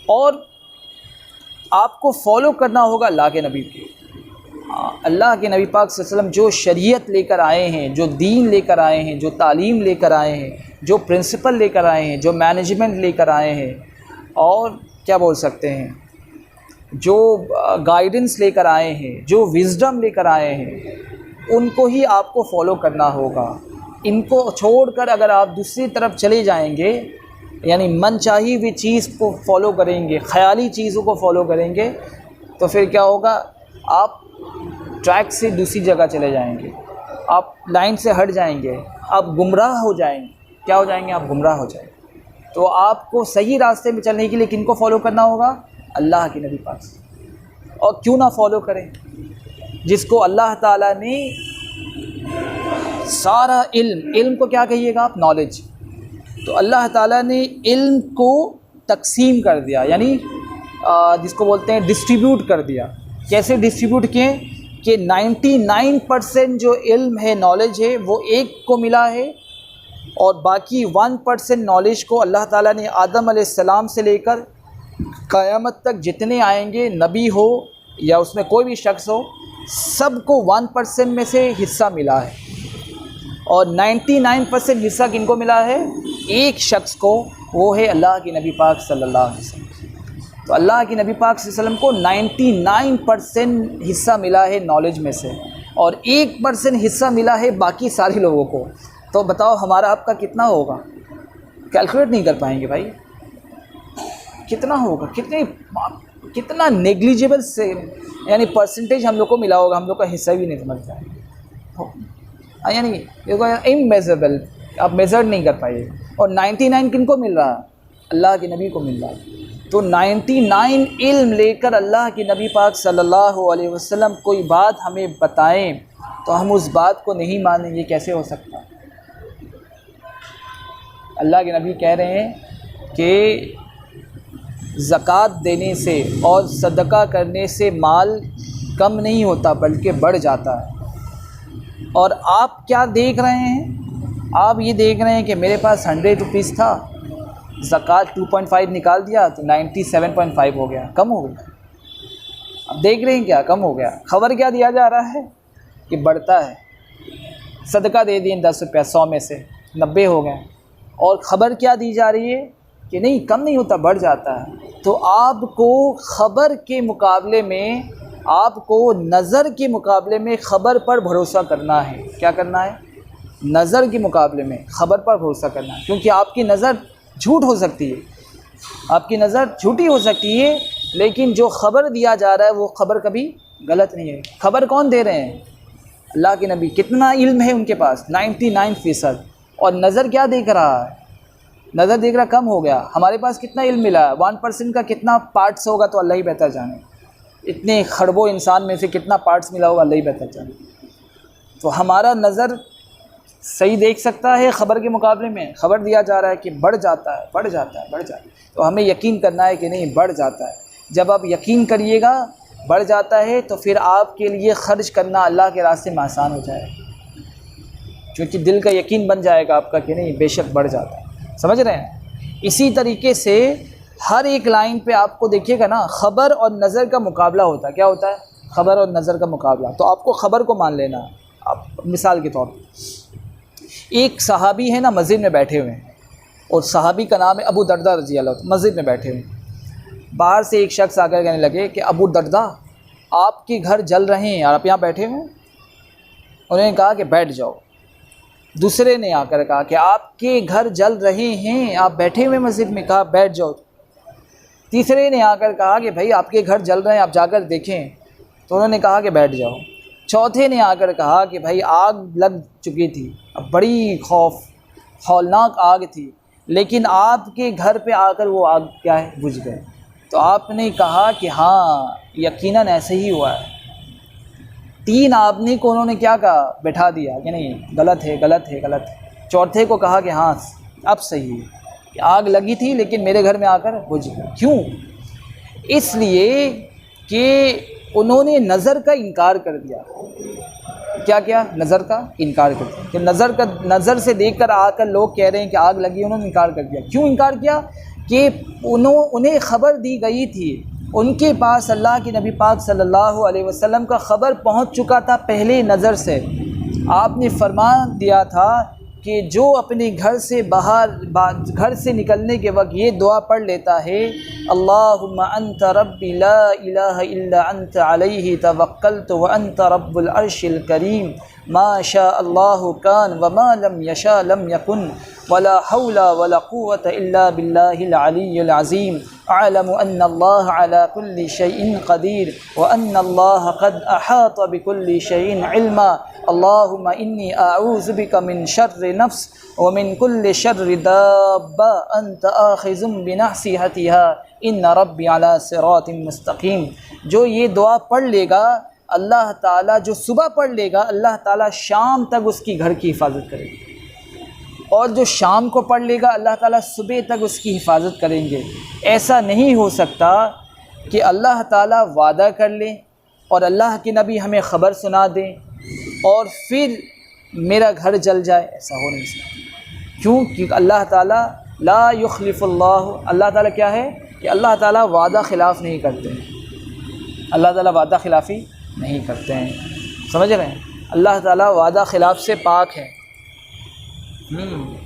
اور آپ کو فالو کرنا ہوگا اللہ کے نبی کی. اللہ کے نبی پاک صلی اللہ علیہ وسلم جو شریعت لے کر آئے ہیں، جو دین لے کر آئے ہیں، جو تعلیم لے کر آئے ہیں، جو پرنسپل لے کر آئے ہیں، جو مینجمنٹ لے کر آئے ہیں، اور کیا بول سکتے ہیں، جو گائیڈنس لے کر آئے ہیں، جو وزڈم لے کر آئے ہیں، ان کو ہی آپ کو فالو کرنا ہوگا. ان کو چھوڑ کر اگر آپ دوسری طرف چلے جائیں گے، یعنی من چاہی ہوئی چیز کو فالو کریں گے، خیالی چیزوں کو فالو کریں گے، تو پھر کیا ہوگا؟ آپ ٹریک سے دوسری جگہ چلے جائیں گے، آپ لائن سے ہٹ جائیں گے، آپ گمراہ ہو جائیں گے. کیا ہو جائیں گے؟ آپ گمراہ ہو جائیں گے. تو آپ کو صحیح راستے میں چلنے کے لیے کن کو فالو کرنا ہوگا؟ اللہ کے نبی پاک. اور کیوں نہ فالو کریں جس کو اللہ تعالیٰ نے سارا علم کو کیا کہیے گا آپ؟ نالج. تو اللہ تعالیٰ نے علم کو تقسیم کر دیا، یعنی جس کو بولتے ہیں ڈسٹریبیوٹ کر دیا. کیسے ڈسٹریبیوٹ کیے؟ کہ 99% جو علم ہے، نالج ہے، وہ ایک کو ملا ہے، اور باقی 1% نالج کو اللہ تعالیٰ نے آدم علیہ السلام سے لے کر قیامت تک جتنے آئیں گے، نبی ہو یا اس میں کوئی بھی شخص ہو، سب کو 1% میں سے حصہ ملا ہے. اور 99% حصہ کن کو ملا ہے؟ ایک شخص کو، وہ ہے اللہ کے نبی پاک صلی اللہ علیہ وسلم. تو اللہ کے نبی پاک صلی اللہ علیہ وسلم کو 99% حصہ ملا ہے نالج میں سے، اور 1% حصہ ملا ہے باقی سارے لوگوں کو. تو بتاؤ ہمارا آپ کا کتنا ہوگا؟ کیلکولیٹ نہیں کر پائیں گے بھائی. کتنا ہوگا؟ کتنا نیگلیجیبل سے، یعنی پرسنٹیج ہم لوگ کو ملا ہوگا، ہم لوگ کا حصہ بھی نہیں سمجھتا ہے، یعنی اممیزربل، آپ میزر نہیں کر پائیے. اور 99 کن کو مل رہا ہے؟ اللہ کے نبی کو مل رہا ہے. تو 99 علم لے کر اللہ کے نبی پاک صلی اللہ علیہ وسلم کوئی بات ہمیں بتائیں تو ہم اس بات کو نہیں مانیں، یہ کیسے ہو سکتا؟ اللہ کے نبی کہہ رہے ہیں کہ زکوٰۃ دینے سے اور صدقہ کرنے سے مال کم نہیں ہوتا بلکہ بڑھ جاتا ہے۔ اور آپ کیا دیکھ رہے ہیں؟ آپ یہ دیکھ رہے ہیں کہ میرے پاس 100 روپیز تھا، زکوٰۃ 2.5 نکال دیا تو 97.5 ہو گیا، کم ہو گیا۔ اب دیکھ رہے ہیں کیا کم ہو گیا؟ خبر کیا دیا جا رہا ہے کہ بڑھتا ہے۔ صدقہ دے دیں 10 روپیہ، 100 میں سے 90 ہو گئے، اور خبر کیا دی جا رہی ہے کہ نہیں کم نہیں ہوتا، بڑھ جاتا ہے۔ تو آپ کو خبر کے مقابلے میں، آپ کو نظر کے مقابلے میں خبر پر بھروسہ کرنا ہے۔ کیا کرنا ہے؟ نظر کے مقابلے میں خبر پر بھروسہ کرنا ہے، کیونکہ آپ کی نظر جھوٹ ہو سکتی ہے، آپ کی نظر جھوٹی ہو سکتی ہے، لیکن جو خبر دیا جا رہا ہے وہ خبر کبھی غلط نہیں ہے۔ خبر کون دے رہے ہیں؟ اللہ کے نبی۔ کتنا علم ہے ان کے پاس؟ 99%۔ اور نظر کیا دیکھ رہا ہے؟ نظر دیکھ رہا کم ہو گیا۔ ہمارے پاس کتنا علم ملا ہے؟ 1% کا کتنا پارٹس ہوگا تو اللہ ہی بہتر جانے۔ اتنے خربوں انسان میں سے کتنا پارٹس ملا ہوگا اللہ ہی بہتر جانے۔ تو ہمارا نظر صحیح دیکھ سکتا ہے خبر کے مقابلے میں۔ خبر دیا جا رہا ہے کہ بڑھ جاتا ہے، بڑھ جاتا ہے، بڑھ جاتا ہے، تو ہمیں یقین کرنا ہے کہ نہیں بڑھ جاتا ہے۔ جب آپ یقین کریے گا بڑھ جاتا ہے تو پھر آپ کے لیے خرچ کرنا اللہ کے راستے میں آسان ہو جائے گا، کیونکہ دل کا یقین بن جائے گا آپ کا کہ نہیں بے شک بڑھ جاتا ہے۔ سمجھ رہے ہیں؟ اسی طریقے سے ہر ایک لائن پہ آپ کو دیکھیے گا نا، خبر اور نظر کا مقابلہ ہوتا ہے۔ کیا ہوتا ہے؟ خبر اور نظر کا مقابلہ۔ تو آپ کو خبر کو مان لینا۔ آپ مثال کے طور پر ایک صحابی ہے نا مسجد میں بیٹھے ہوئے ہیں، اور صحابی کا نام ہے ابو درداء رضی اللہ عنہ۔ مسجد میں بیٹھے ہوئے ہیں، باہر سے ایک شخص آ کر کہنے لگے کہ ابو درداء آپ کے گھر جل رہے ہیں اور آپ یہاں بیٹھے ہوئے ہیں۔ انہوں نے کہا کہ بیٹھ جاؤ۔ دوسرے نے آ کر کہا کہ آپ کے گھر جل رہے ہیں، آپ بیٹھے ہوئے مسجد میں، کہا بیٹھ جاؤ۔ تیسرے نے آ کر کہا کہ بھائی آپ کے گھر جل رہے ہیں، آپ جا کر دیکھیں، تو انہوں نے کہا کہ بیٹھ جاؤ۔ چوتھے نے آ کر کہا کہ بھائی آگ لگ چکی تھی، اب بڑی ہولناک آگ تھی، لیکن آپ کے گھر پہ آ کر وہ آگ کیا ہے بجھ گئے۔ تو آپ نے کہا کہ ہاں یقیناً ایسے ہی ہوا ہے۔ 3 آدمی کو انہوں نے کیا کہا؟ بٹھا دیا کہ نہیں غلط ہے، غلط ہے، غلط ہے۔ چوتھے کو کہا کہ ہاں اب صحیح ہے کہ آگ لگی تھی لیکن میرے گھر میں آ کر بجھ گئی۔ کیوں؟ اس لیے کہ انہوں نے نظر کا انکار کر دیا۔ کیا نظر کا انکار کر دیا، کہ نظر سے دیکھ کر آ کر لوگ کہہ رہے ہیں کہ آگ لگی، انہوں نے انکار کر دیا۔ کیوں انکار کیا؟ کہ انہیں خبر دی گئی تھی، ان کے پاس اللہ کے نبی پاک صلی اللہ علیہ وسلم کا خبر پہنچ چکا تھا پہلے نظر سے۔ آپ نے فرما دیا تھا کہ جو اپنے گھر سے نکلنے کے وقت یہ دعا پڑھ لیتا ہے، اللہم انت ربی لا الہ الا انت علیہ توکلت وانت رب العرش الکریم ما شاء اللہ کان وما لم یشاء لم یکن ولا حول ولا قوة الا باللہ العلی العظیم اعلم ان اللہ علی کل شیء قدیر وان اللہ قد احاط بكل شیء علما اللہم انی اعوذ بک من شر نفس ومن كل شر دابہ انت آخذ بناصیتها ان ربی علی صراط مستقیم۔ جو یہ دعا پڑھ لے گا اللہ تعالیٰ، جو صبح پڑھ لے گا اللہ تعالیٰ شام تک اس کی گھر کی حفاظت کرے گا، اور جو شام کو پڑھ لے گا اللہ تعالیٰ صبح تک اس کی حفاظت کریں گے۔ ایسا نہیں ہو سکتا کہ اللہ تعالیٰ وعدہ کر لے اور اللہ کے نبی ہمیں خبر سنا دیں اور پھر میرا گھر جل جائے، ایسا ہو نہیں سکتا۔ کیوں؟ کیونکہ اللہ تعالیٰ لا یخلف اللہ تعالیٰ کیا ہے کہ اللہ تعالیٰ وعدہ خلاف نہیں کرتے ہیں، اللہ تعالیٰ وعدہ خلافی نہیں کرتے ہیں۔ سمجھ رہے ہیں؟ اللہ تعالیٰ وعدہ خلاف سے پاک ہے،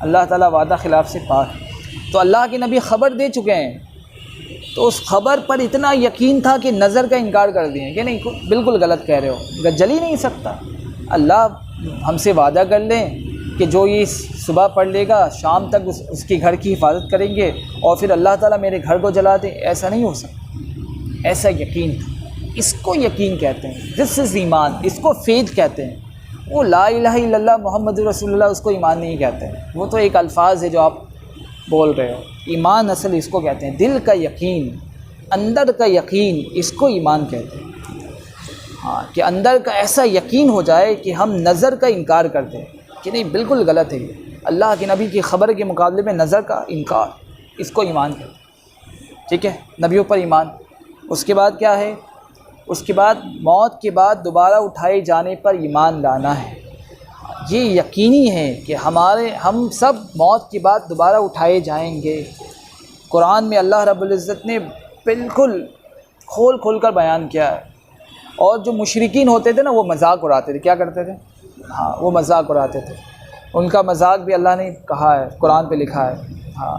اللہ تعالیٰ وعدہ خلاف سے پاک ہے۔ تو اللہ کے نبی خبر دے چکے ہیں، تو اس خبر پر اتنا یقین تھا کہ نظر کا انکار کر دیا کہ نہیں بالکل غلط کہہ رہے ہو، جل ہی نہیں سکتا۔ اللہ ہم سے وعدہ کر لیں کہ جو یہ صبح پڑھ لے گا شام تک اس کے گھر کی حفاظت کریں گے، اور پھر اللہ تعالیٰ میرے گھر کو جلا دے، ایسا نہیں ہو سکتا۔ ایسا یقین تھا، اس کو یقین کہتے ہیں، دس از ایمان، اس کو فیتھ کہتے ہیں۔ وہ لا الہ الا اللہ محمد رسول اللہ اس کو ایمان نہیں کہتے ہیں، وہ تو ایک الفاظ ہے جو آپ بول رہے ہو. ایمان اصل اس کو کہتے ہیں، دل کا یقین، اندر کا یقین، اس کو ایمان کہتے ہیں. ہاں، کہ اندر کا ایسا یقین ہو جائے کہ ہم نظر کا انکار کرتے ہیں کہ نہیں بالکل غلط ہے یہ، اللہ کے نبی کی خبر کے مقابلے میں نظر کا انکار، اس کو ایمان کہتے ہیں. ٹھیک ہے، نبیوں پر ایمان. اس کے بعد کیا ہے؟ اس کے بعد موت کے بعد دوبارہ اٹھائے جانے پر ایمان لانا ہے. یہ یقینی ہے کہ ہم سب موت کے بعد دوبارہ اٹھائے جائیں گے. قرآن میں اللہ رب العزت نے بالکل کھول کر بیان کیا ہے. اور جو مشرکین ہوتے تھے نا، وہ مذاق اڑاتے تھے. کیا کرتے تھے؟ ہاں، وہ مذاق اڑاتے تھے. ان کا مذاق بھی اللہ نے کہا ہے، قرآن پہ لکھا ہے. ہاں،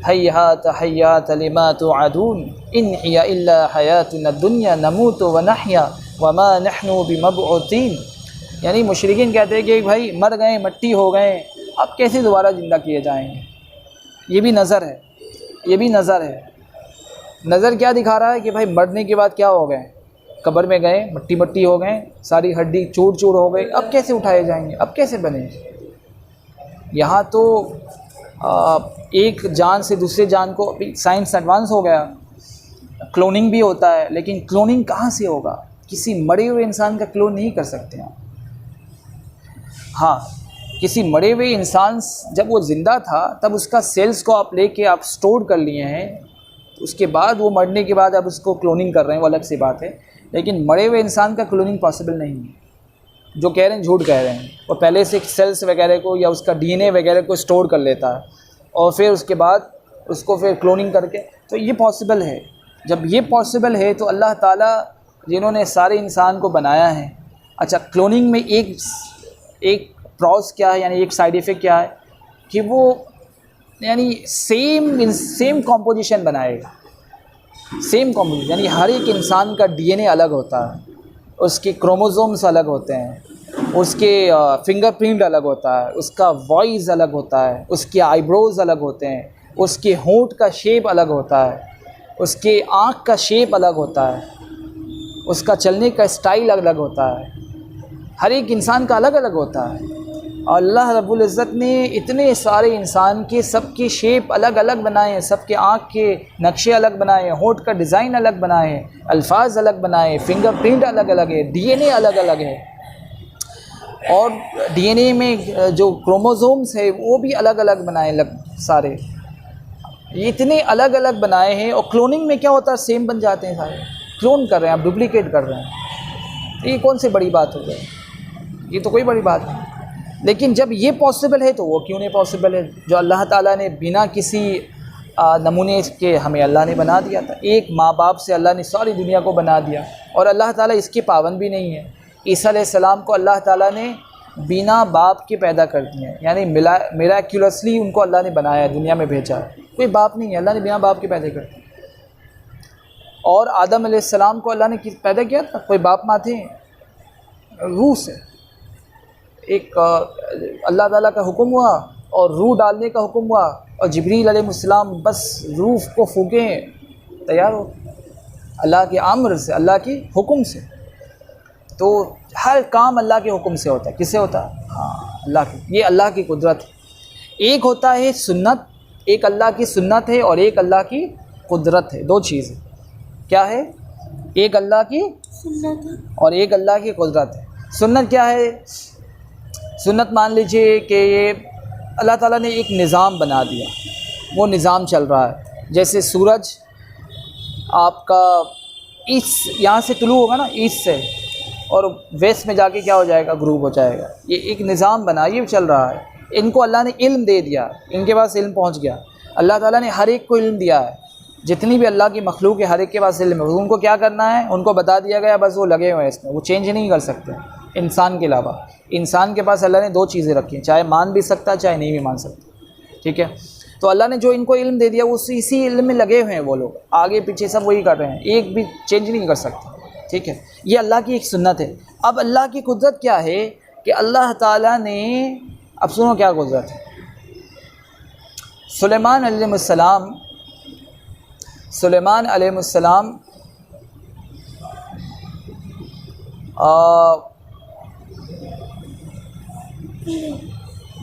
ہیہات ہیہات لما توعدون ان ہی الا حیاتنا الدنیا نموت ونحیا وما نحن بمبعوثین. یعنی مشرکین کہتے ہیں کہ بھائی مر گئے، مٹی ہو گئے، اب کیسے دوبارہ زندہ کیے جائیں گے. یہ بھی نظر ہے، یہ بھی نظر ہے. نظر کیا دکھا رہا ہے کہ بھائی مرنے کے بعد کیا ہو گئے، قبر میں گئے، مٹی ہو گئے، ساری ہڈی چور ہو گئی، اب کیسے اٹھائے جائیں گے، اب کیسے بنیں گے. یہاں تو ایک جان سے دوسرے جان کو، سائنس ایڈوانس ہو گیا، کلوننگ بھی ہوتا ہے، لیکن کلوننگ کہاں سے ہوگا؟ کسی مرے ہوئے انسان کا کلون نہیں کر سکتے آپ. ہاں، کسی مرے ہوئے انسان جب وہ زندہ تھا تب اس کا سیلز کو آپ لے کے آپ سٹور کر لیے ہیں، اس کے بعد وہ مرنے کے بعد آپ اس کو کلوننگ کر رہے ہیں، وہ الگ سی بات ہے. لیکن مرے ہوئے انسان کا کلوننگ پاسبل نہیں ہے. جو کہہ رہے ہیں جھوٹ کہہ رہے ہیں. وہ پہلے سے سیلز وغیرہ کو یا اس کا ڈی این اے وغیرہ کو سٹور کر لیتا ہے اور پھر اس کے بعد اس کو پھر کلوننگ کر کے، تو یہ پاسبل ہے. جب یہ پاسبل ہے تو اللہ تعالیٰ جنہوں نے سارے انسان کو بنایا ہے. اچھا، کلوننگ میں ایک پراس کیا ہے، یعنی ایک سائیڈ ایفیکٹ کیا ہے کہ وہ یعنی سیم کمپوزیشن بنائے گا. سیم کمپوزیشن یعنی ہر ایک انسان کا ڈی این اے الگ ہوتا ہے، اس کے کروموزومس الگ ہوتے ہیں، اس کے فنگر پرنٹ الگ ہوتا ہے، اس کا وائس الگ ہوتا ہے، اس کے آئی بروز الگ ہوتے ہیں، اس کے ہونٹ کا شیپ الگ ہوتا ہے، اس کے آنکھ کا شیپ الگ ہوتا ہے، اس کا چلنے کا اسٹائل الگ ہوتا ہے. ہر ایک انسان کا الگ الگ ہوتا ہے. اور اللہ رب العزت نے اتنے سارے انسان کے سب کے شیپ الگ الگ بنائے ہیں، سب کے آنکھ کے نقشے الگ بنائے ہیں، ہونٹ کا ڈیزائن الگ بنائے ہیں، الفاظ الگ بنائے ہیں، فنگر پرنٹ الگ الگ ہے، ڈی این اے الگ الگ ہے. اور ڈی این اے میں جو کروموزومس ہے وہ بھی الگ الگ بنائے سارے. یہ اتنے الگ الگ بنائے ہیں. اور کلوننگ میں کیا ہوتا ہے، سیم بن جاتے ہیں سارے. کلون کر رہے ہیں آپ، ڈپلیکیٹ کر رہے ہیں. یہ کون سی بڑی بات ہو گئی؟ یہ تو کوئی بڑی بات نہیں. لیکن جب یہ پاسبل ہے تو وہ کیوں نہیں پاسبل ہے جو اللہ تعالیٰ نے بنا کسی نمونے کے ہمیں اللہ نے بنا دیا تھا. ایک ماں باپ سے اللہ نے ساری دنیا کو بنا دیا، اور اللہ تعالیٰ اس کے پابند بھی نہیں ہے. عیسیٰ علیہ السلام کو اللہ تعالیٰ نے بنا باپ کے پیدا کر دیا، یعنی میراکیولسلی ان کو اللہ نے بنایا، دنیا میں بھیجا. کوئی باپ نہیں ہے، اللہ نے بنا باپ کے پیدا کر دیا. اور آدم علیہ السلام کو اللہ نے پیدا کیا تھا، کوئی باپ ماں تھے؟ روح سے ایک اللہ تعالیٰ کا حکم ہوا اور روح ڈالنے کا حکم ہوا، اور جبریل علیہ السلام بس روح کو پھونکیں تیار ہو، اللہ کے امر سے، اللہ کے حکم سے. تو ہر کام اللہ کے حکم سے ہوتا ہے. کس سے ہوتا ہے؟ ہاں، اللہ کی. یہ اللہ کی قدرت ہے. ایک ہوتا ہے سنت، ایک اللہ کی سنت ہے، اور ایک اللہ کی قدرت ہے. دو چیزیں. کیا ہے؟ ایک اللہ کی سنت اور ایک اللہ کی قدرت ہے. سنت کیا ہے؟ سنت مان لیجئے کہ یہ اللہ تعالیٰ نے ایک نظام بنا دیا، وہ نظام چل رہا ہے. جیسے سورج آپ کا ایسٹ، یہاں سے طلوع ہوگا نا، ایسٹ سے، اور ویسٹ میں جا کے کیا ہو جائے گا، غروب ہو جائے گا. یہ ایک نظام بنا، یہ چل رہا ہے. ان کو اللہ نے علم دے دیا، ان کے پاس علم پہنچ گیا. اللہ تعالیٰ نے ہر ایک کو علم دیا ہے. جتنی بھی اللہ کی مخلوق ہے ہر ایک کے پاس علم ہے. ان کو کیا کرنا ہے ان کو بتا دیا گیا، بس وہ لگے ہوئے ہیں اس میں، وہ چینج نہیں کر سکتے انسان کے علاوہ. انسان کے پاس اللہ نے دو چیزیں رکھی ہیں، چاہے مان بھی سکتا ہے چاہے نہیں بھی مان سکتا. ٹھیک ہے، تو اللہ نے جو ان کو علم دے دیا وہ اسی علم میں لگے ہوئے ہیں. وہ لوگ آگے پیچھے سب وہی کر رہے ہیں، ایک بھی چینج نہیں کر سکتے. ٹھیک ہے، یہ اللہ کی ایک سنت ہے. اب اللہ کی قدرت کیا ہے کہ اللہ تعالیٰ نے، اب سنو کیا قدرت ہے. سلیمان علیہ السلام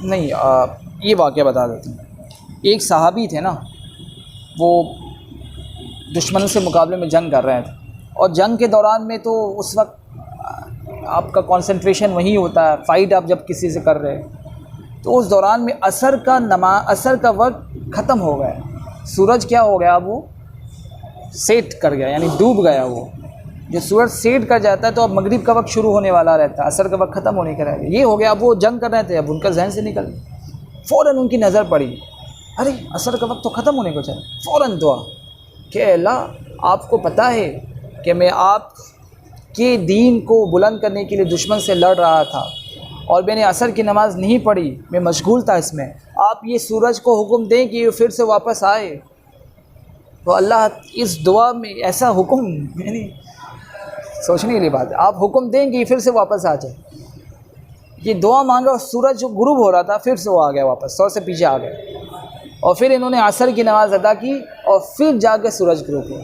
نہیں، یہ واقعہ بتا دیتے ہیں. ایک صحابی تھے نا، وہ دشمنوں سے مقابلے میں جنگ کر رہے تھے، اور جنگ کے دوران میں تو اس وقت آپ کا کنسنٹریشن وہیں ہوتا ہے، فائٹ آپ جب کسی سے کر رہے ہیں، تو اس دوران میں عصر کا وقت ختم ہو گیا، سورج کیا ہو گیا، وہ سیٹ کر گیا، یعنی ڈوب گیا۔ وہ جو سورج سیٹ کر جاتا ہے تو اب مغرب کا وقت شروع ہونے والا رہتا ہے، عصر کا وقت ختم ہونے کا رہتا ہے، یہ ہو گیا۔ اب وہ جنگ کر رہے تھے، اب ان کا ذہن سے نکل گیا، فوراً ان کی نظر پڑی، ارے عصر کا وقت تو ختم ہونے کو چلا، فوراً دعا کہ اللہ آپ کو پتہ ہے کہ میں آپ کے دین کو بلند کرنے کے لیے دشمن سے لڑ رہا تھا، اور میں نے عصر کی نماز نہیں پڑھی، میں مشغول تھا اس میں، آپ یہ سورج کو حکم دیں کہ یہ پھر سے واپس آئے۔ تو اللہ اس دعا میں ایسا حکم، یعنی سوچنے کے لیے بات ہے، آپ حکم دیں کہ یہ پھر سے واپس آ جائے، یہ دعا مانگا، سورج جو غروب ہو رہا تھا پھر سے وہ آ گیا واپس، سو سے پیچھے آ گئے، اور پھر انہوں نے عصر کی نماز ادا کی، اور پھر جا کے سورج غروب ہوا۔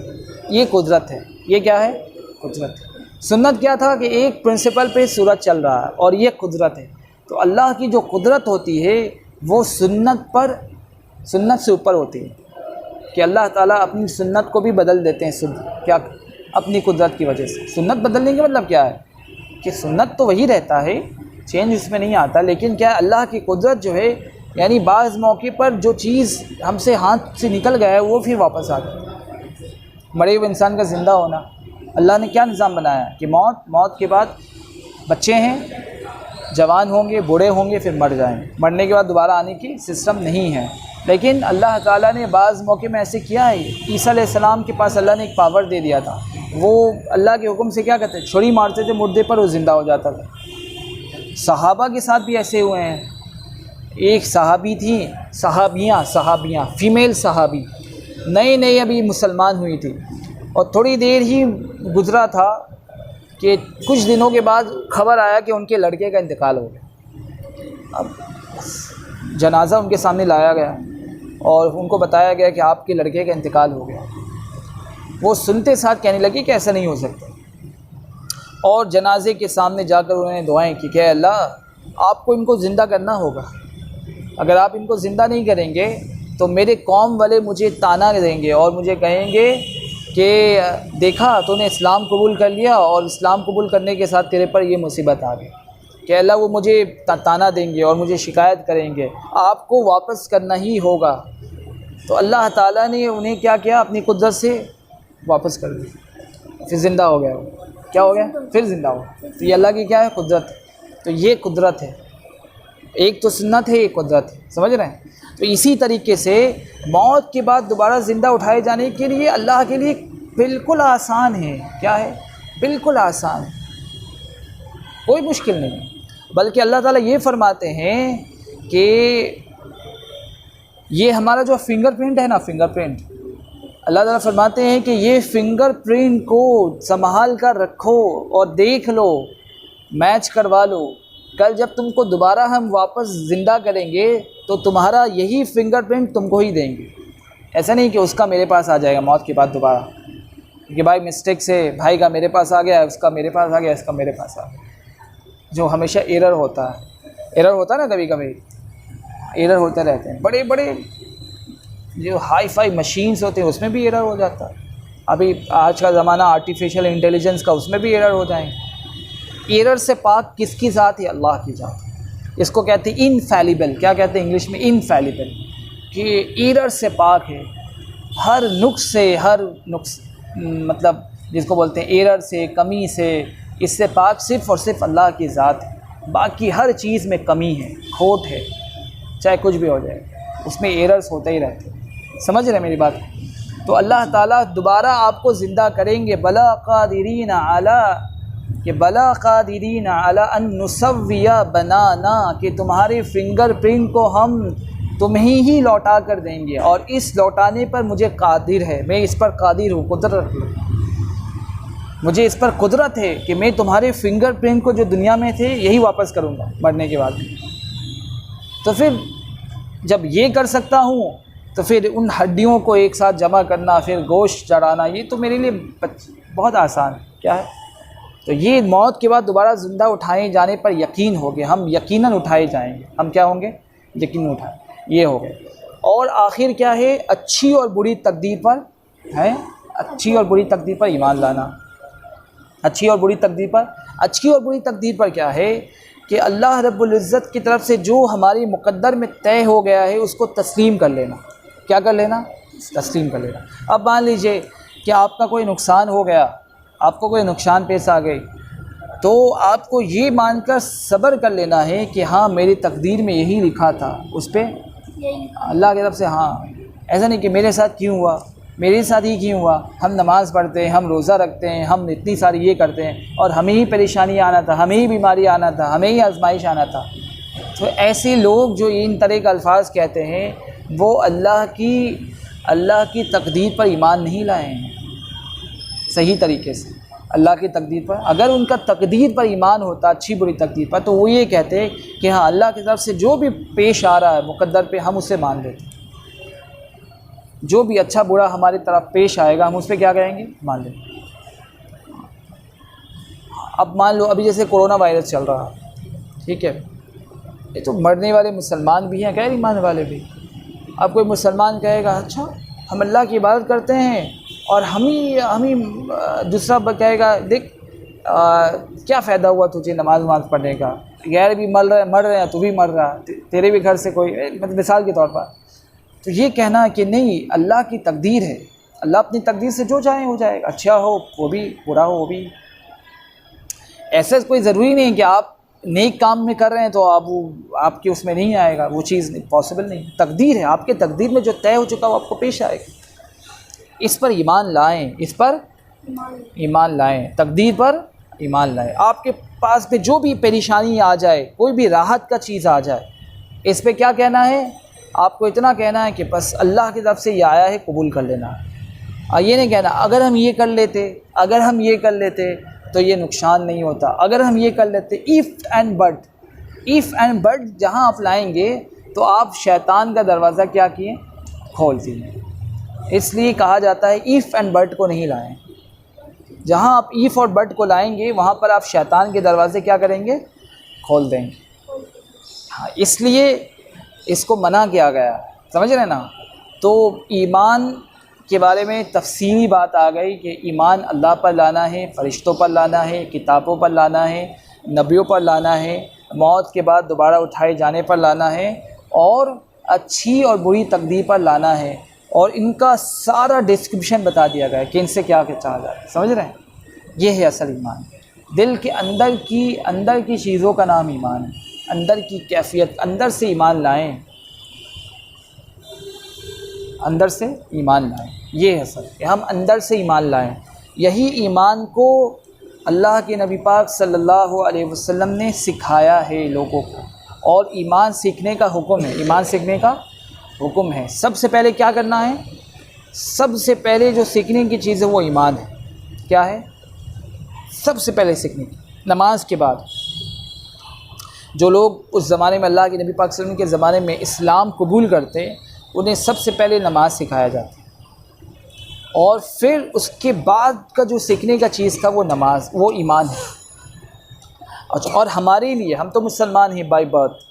یہ قدرت ہے، یہ کیا ہے؟ قدرت ہے۔ سنت کیا تھا کہ ایک پرنسپل پہ سورج چل رہا ہے، اور یہ قدرت ہے۔ تو اللہ کی جو قدرت ہوتی ہے وہ سنت سے اوپر ہوتی ہے، کہ اللہ تعالیٰ اپنی سنت کو بھی بدل دیتے ہیں، کیا اپنی قدرت کی وجہ سے۔ سنت بدلنے کا مطلب کیا ہے کہ سنت تو وہی رہتا ہے، چینج اس میں نہیں آتا، لیکن کیا ہے اللہ کی قدرت جو ہے، یعنی بعض موقع پر جو چیز ہم سے ہاتھ سے نکل گیا ہے وہ پھر واپس آ جائے۔ مرے ہوئے انسان کا زندہ ہونا، اللہ نے کیا نظام بنایا کہ موت کے بعد بچے ہیں، جوان ہوں گے، بوڑھے ہوں گے، پھر مر جائیں گے، مرنے کے بعد دوبارہ آنے کی سسٹم نہیں ہے۔ لیکن اللہ تعالیٰ نے بعض موقع میں ایسے کیا ہے، عیسیٰ علیہ السلام کے پاس اللہ نے ایک پاور دے دیا تھا، وہ اللہ کے حکم سے کیا کرتے، چھری مارتے تھے مردے پر، وہ زندہ ہو جاتا تھا۔ صحابہ کے ساتھ بھی ایسے ہوئے ہیں، ایک صحابی تھی، صحابیاں فیمیل صحابی، نئی ابھی مسلمان ہوئی تھی، اور تھوڑی دیر ہی گزرا تھا کہ کچھ دنوں کے بعد خبر آیا کہ ان کے لڑکے کا انتقال ہو گیا۔ اب جنازہ ان کے سامنے لایا گیا اور ان کو بتایا گیا کہ آپ کے لڑکے کا انتقال ہو گیا۔ وہ سنتے ساتھ کہنے لگے کہ ایسا نہیں ہو سکتا، اور جنازے کے سامنے جا کر انہوں نے دعائیں کی کہ اللہ آپ کو ان کو زندہ کرنا ہوگا، اگر آپ ان کو زندہ نہیں کریں گے تو میرے قوم والے مجھے طعنہ دیں گے اور مجھے کہیں گے کہ دیکھا تو نے اسلام قبول کر لیا، اور اسلام قبول کرنے کے ساتھ تیرے پر یہ مصیبت آ گئی، کہ اللہ وہ مجھے طعنہ دیں گے اور مجھے شکایت کریں گے، آپ کو واپس کرنا ہی ہوگا۔ تو اللہ تعالیٰ نے انہیں کیا اپنی قدرت سے واپس کر دیا، پھر زندہ ہو گیا، وہ کیا ہو گیا، پھر زندہ ہو گیا۔ تو یہ اللہ کی کیا ہے، قدرت ہے۔ تو یہ قدرت ہے، ایک تو سنت ہے، ایک قدرت ہے، سمجھ رہے ہیں؟ تو اسی طریقے سے موت کے بعد دوبارہ زندہ اٹھائے جانے کے لیے اللہ کے لیے بالکل آسان ہے، کیا ہے، بالکل آسان ہے، کوئی مشکل نہیں ہے۔ بلکہ اللہ تعالیٰ یہ فرماتے ہیں کہ یہ ہمارا جو فنگر پرنٹ ہے نا، فنگر پرنٹ، اللہ تعالیٰ فرماتے ہیں کہ یہ فنگر پرنٹ کو سنبھال کر رکھو اور دیکھ لو، میچ کروا لو، کل جب تم کو دوبارہ ہم واپس زندہ کریں گے تو تمہارا یہی فنگر پرنٹ تم کو ہی دیں گے۔ ایسا نہیں کہ اس کا میرے پاس آ جائے گا موت کے بعد دوبارہ، کہ بھائی مسٹیک سے بھائی کا میرے پاس آ گیا، اس کا میرے پاس آ گیا، اس کا میرے پاس آ گیا، جو ہمیشہ ایرر ہوتا ہے نا، کبھی کبھی ایرر ہوتے رہتے ہیں۔ بڑے بڑے جو ہائی فائی مشینز ہوتے ہیں اس میں بھی ایرر ہو جاتا ہے، ابھی آج کا زمانہ آرٹیفیشل انٹیلیجنس کا، اس میں بھی ایرر ہو جائیں گے۔ ایرر سے پاک کس کی ذات ہے؟ اللہ کی ذات۔ اس کو کہتے ہیں انفیلیبل، کیا کہتے ہیں انگلش میں؟ انفیلیبل، کہ ایرر سے پاک ہے، ہر نقص مطلب جس کو بولتے ہیں ایرر سے، کمی سے، اس سے پاک صرف اور صرف اللہ کی ذات ہے۔ باقی ہر چیز میں کمی ہے، کھوٹ ہے، چاہے کچھ بھی ہو جائے، اس میں ایررز ہوتے ہی رہتے ہیں، سمجھ رہے ہیں میری بات؟ تو اللہ تعالیٰ دوبارہ آپ کو زندہ کریں گے، بلا قادرین علی ان نسوی بنانا، کہ تمہارے فنگر پرنٹ کو ہم تمہیں ہی لوٹا کر دیں گے، اور اس لوٹانے پر مجھے قادر ہے، میں اس پر قادر ہوں، قدرت ہے، مجھے اس پر قدرت ہے کہ میں تمہارے فنگر پرنٹ کو جو دنیا میں تھے یہی واپس کروں گا مرنے کے بعد۔ تو پھر جب یہ کر سکتا ہوں تو پھر ان ہڈیوں کو ایک ساتھ جمع کرنا، پھر گوشت چڑھانا، یہ تو میرے لیے بہت آسان ہے، کیا ہے؟ تو یہ موت کے بعد دوبارہ زندہ اٹھائے جانے پر یقین ہو گیا، ہم یقیناً اٹھائے جائیں گے، ہم کیا ہوں گے؟ یقیناً اٹھائے، یہ ہو گئے۔ اور آخر کیا ہے؟ اچھی اور بری تقدیر پر ہے، اچھی اور بری تقدیر پر ایمان لانا. اچھی اور بری تقدیر پر، اچھی اور بری تقدیر پر کیا ہے کہ اللہ رب العزت کی طرف سے جو ہماری مقدر میں طے ہو گیا ہے اس کو تسلیم کر لینا. کیا کر لینا؟ تسلیم کر لینا. اب مان لیجئے کہ آپ کا کوئی نقصان ہو گیا، آپ کو کوئی نقصان پیش آ گئی، تو آپ کو یہ مان کر صبر کر لینا ہے کہ ہاں میری تقدیر میں یہی لکھا تھا، اس پہ اللہ کی طرف سے ہاں. ایسا نہیں کہ میرے ساتھ کیوں ہوا، میرے ساتھ ہی کیوں ہوا. ہم نماز پڑھتے ہیں، ہم روزہ رکھتے ہیں، ہم اتنی ساری یہ کرتے ہیں، اور ہمیں ہی پریشانی آنا تھا، ہمیں ہی بیماری آنا تھا، ہمیں ہی آزمائش آنا تھا. تو ایسے لوگ جو ان طرح کے الفاظ کہتے ہیں وہ اللہ کی تقدیر پر ایمان نہیں لائے ہیں صحیح طریقے سے. اللہ کی تقدیر پر اگر ان کا تقدیر پر ایمان ہوتا، اچھی بری تقدیر پر، تو وہ یہ کہتے کہ ہاں اللہ کی طرف سے جو بھی پیش آ رہا ہے مقدر پہ ہم اسے مان لیتے، جو بھی اچھا برا ہماری طرف پیش آئے گا ہم اس پہ کیا کریں گے؟ مان لیں. اب مان لو ابھی جیسے کرونا وائرس چل رہا ہے، ٹھیک ہے، یہ تو مرنے والے مسلمان بھی ہیں، غیر ایمان والے بھی. اب کوئی مسلمان کہے گا اچھا ہم اللہ کی عبادت کرتے ہیں، اور ہمیں دوسرا کہے گا دیکھ کیا فائدہ ہوا تجھے نماز پڑھنے کا، غیر بھی مر رہے ہیں، تو بھی مر رہا، تیرے بھی گھر سے کوئی، مطلب مثال کے طور پر. تو یہ کہنا کہ نہیں، اللہ کی تقدیر ہے، اللہ اپنی تقدیر سے جو چاہے ہو جائے گا، اچھا ہو وہ بھی، برا ہو وہ بھی. ایسا کوئی ضروری نہیں کہ آپ نیک کام میں کر رہے ہیں تو آپ کے اس میں نہیں آئے گا، وہ چیز پاسبل نہیں. تقدیر ہے، آپ کے تقدیر میں جو طے ہو چکا وہ آپ کو پیش آئے گا. اس پر ایمان لائیں، اس پر ایمان لائیں، تقدیر پر ایمان لائیں. آپ کے پاس پہ جو بھی پریشانی آ جائے، کوئی بھی راحت کا چیز آ جائے، اس پہ کیا کہنا ہے؟ آپ کو اتنا کہنا ہے کہ بس اللہ کی طرف سے یہ آیا ہے، قبول کر لینا. اور یہ نہیں کہنا اگر ہم یہ کر لیتے تو یہ نقصان نہیں ہوتا، اگر ہم یہ کر لیتے. ایف اینڈ بٹ جہاں آپ لائیں گے تو آپ شیطان کا دروازہ کیا کیے؟ کھول دیے. اس لیے کہا جاتا ہے ایف اینڈ بٹ کو نہیں لائیں. جہاں آپ ایف اور بٹ کو لائیں گے وہاں پر آپ شیطان کے دروازے کیا کریں گے؟ کھول دیں گے. ہاں، اس لیے اس کو منع کیا گیا، سمجھ رہے نا. تو ایمان کے بارے میں تفصیلی بات آ گئی کہ ایمان اللہ پر لانا ہے، فرشتوں پر لانا ہے، کتابوں پر لانا ہے، نبیوں پر لانا ہے، موت کے بعد دوبارہ اٹھائے جانے پر لانا ہے، اور اچھی اور بری تقدیر پر لانا ہے. اور ان کا سارا ڈسکرپشن بتا دیا گیا ہے کہ ان سے کیا چاہا جائے. سمجھ رہے ہیں؟ یہ ہے اصل ایمان. دل کے اندر کی چیزوں کا نام ایمان ہے، اندر کی کیفیت، اندر سے ایمان لائیں، اندر سے ایمان لائیں. یہ ہے سر کہ ہم اندر سے ایمان لائیں. یہی ایمان کو اللہ کے نبی پاک صلی اللہ علیہ وسلم نے سکھایا ہے لوگوں کو. اور ایمان سیکھنے کا حکم ہے، ایمان سیکھنے کا حکم ہے. سب سے پہلے کیا کرنا ہے؟ سب سے پہلے جو سیکھنے کی چیز ہے وہ ایمان ہے. کیا ہے؟ سب سے پہلے سیکھنے کی. نماز کے بعد جو لوگ اس زمانے میں اللہ کے نبی پاک صلی اللہ علیہ وسلم کے زمانے میں اسلام قبول کرتے انہیں سب سے پہلے نماز سکھایا جاتا ہے، اور پھر اس کے بعد کا جو سیکھنے کا چیز تھا وہ نماز، وہ ایمان ہے. اچھا، اور ہمارے لیے ہم تو مسلمان ہیں بائی برتھ،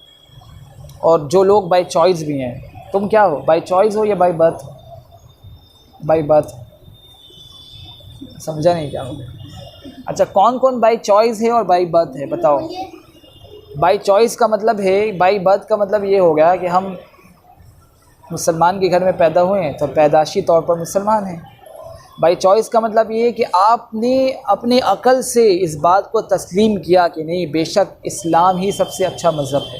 اور جو لوگ بائی چوائس بھی ہیں. تم کیا ہو؟ بائی چوائس ہو یا بائی برتھ؟ By birth. سمجھا نہیں کیا ہو؟ اچھا، کون کون بائی چوائس ہے اور بائی برتھ ہے بتاؤ. بائی چوائس کا مطلب ہے، بائی برتھ کا مطلب یہ ہو گیا کہ ہم مسلمان کے گھر میں پیدا ہوئے ہیں تو پیدائشی طور پر مسلمان ہیں. بائی چوائس کا مطلب یہ ہے کہ آپ نے اپنی عقل سے اس بات کو تسلیم کیا کہ نہیں بے شک اسلام ہی سب سے اچھا مذہب ہے.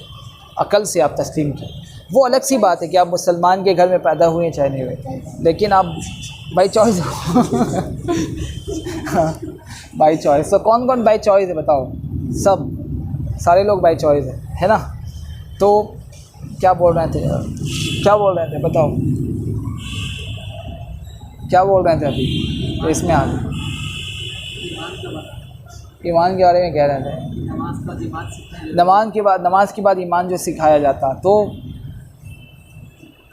عقل سے آپ تسلیم کیا. وہ الگ سی بات ہے کہ آپ مسلمان کے گھر میں پیدا ہوئے ہیں چاہے نہیں ہوئے، لیکن آپ بائی چوائس بائی چوائس. تو کون کون بائی چوائس ہے بتاؤ؟ سارے لوگ بائی چوائس ہے نا. تو کیا بول رہے تھے بتاؤ، کیا بول رہے تھے ابھی؟ تو اس میں آ گئے ایمان کے بارے میں کہہ رہے تھے. نماز کے بعد ایمان جو سکھایا جاتا. تو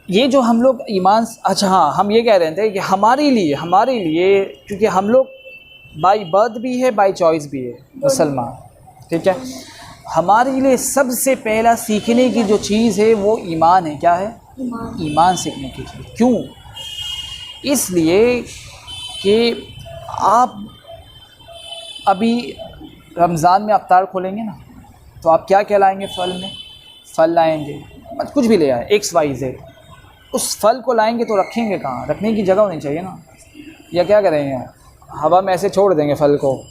یہ جو ہم لوگ ایمان، اچھا ہاں، ہم یہ کہہ رہے تھے کہ ہمارے لیے کیونکہ ہم لوگ بائی برتھ بھی ہے بائی چوائس بھی ہے مسلمان، ٹھیک ہے. ہمارے لیے سب سے پہلا سیکھنے کی جو چیز ہے وہ ایمان ہے. کیا ہے؟ ایمان سیکھنے کی چیز. کیوں؟ اس لیے کہ آپ ابھی رمضان میں افطار کھولیں گے نا تو آپ کیا لائیں گے؟ پھل لائیں گے، کچھ بھی لے آئے XYZ. اس پھل کو لائیں گے تو رکھیں گے کہاں؟ رکھنے کی جگہ ہونی چاہیے نا. یا کیا کریں گے؟ ہوا میں ایسے چھوڑ دیں گے پھل کو.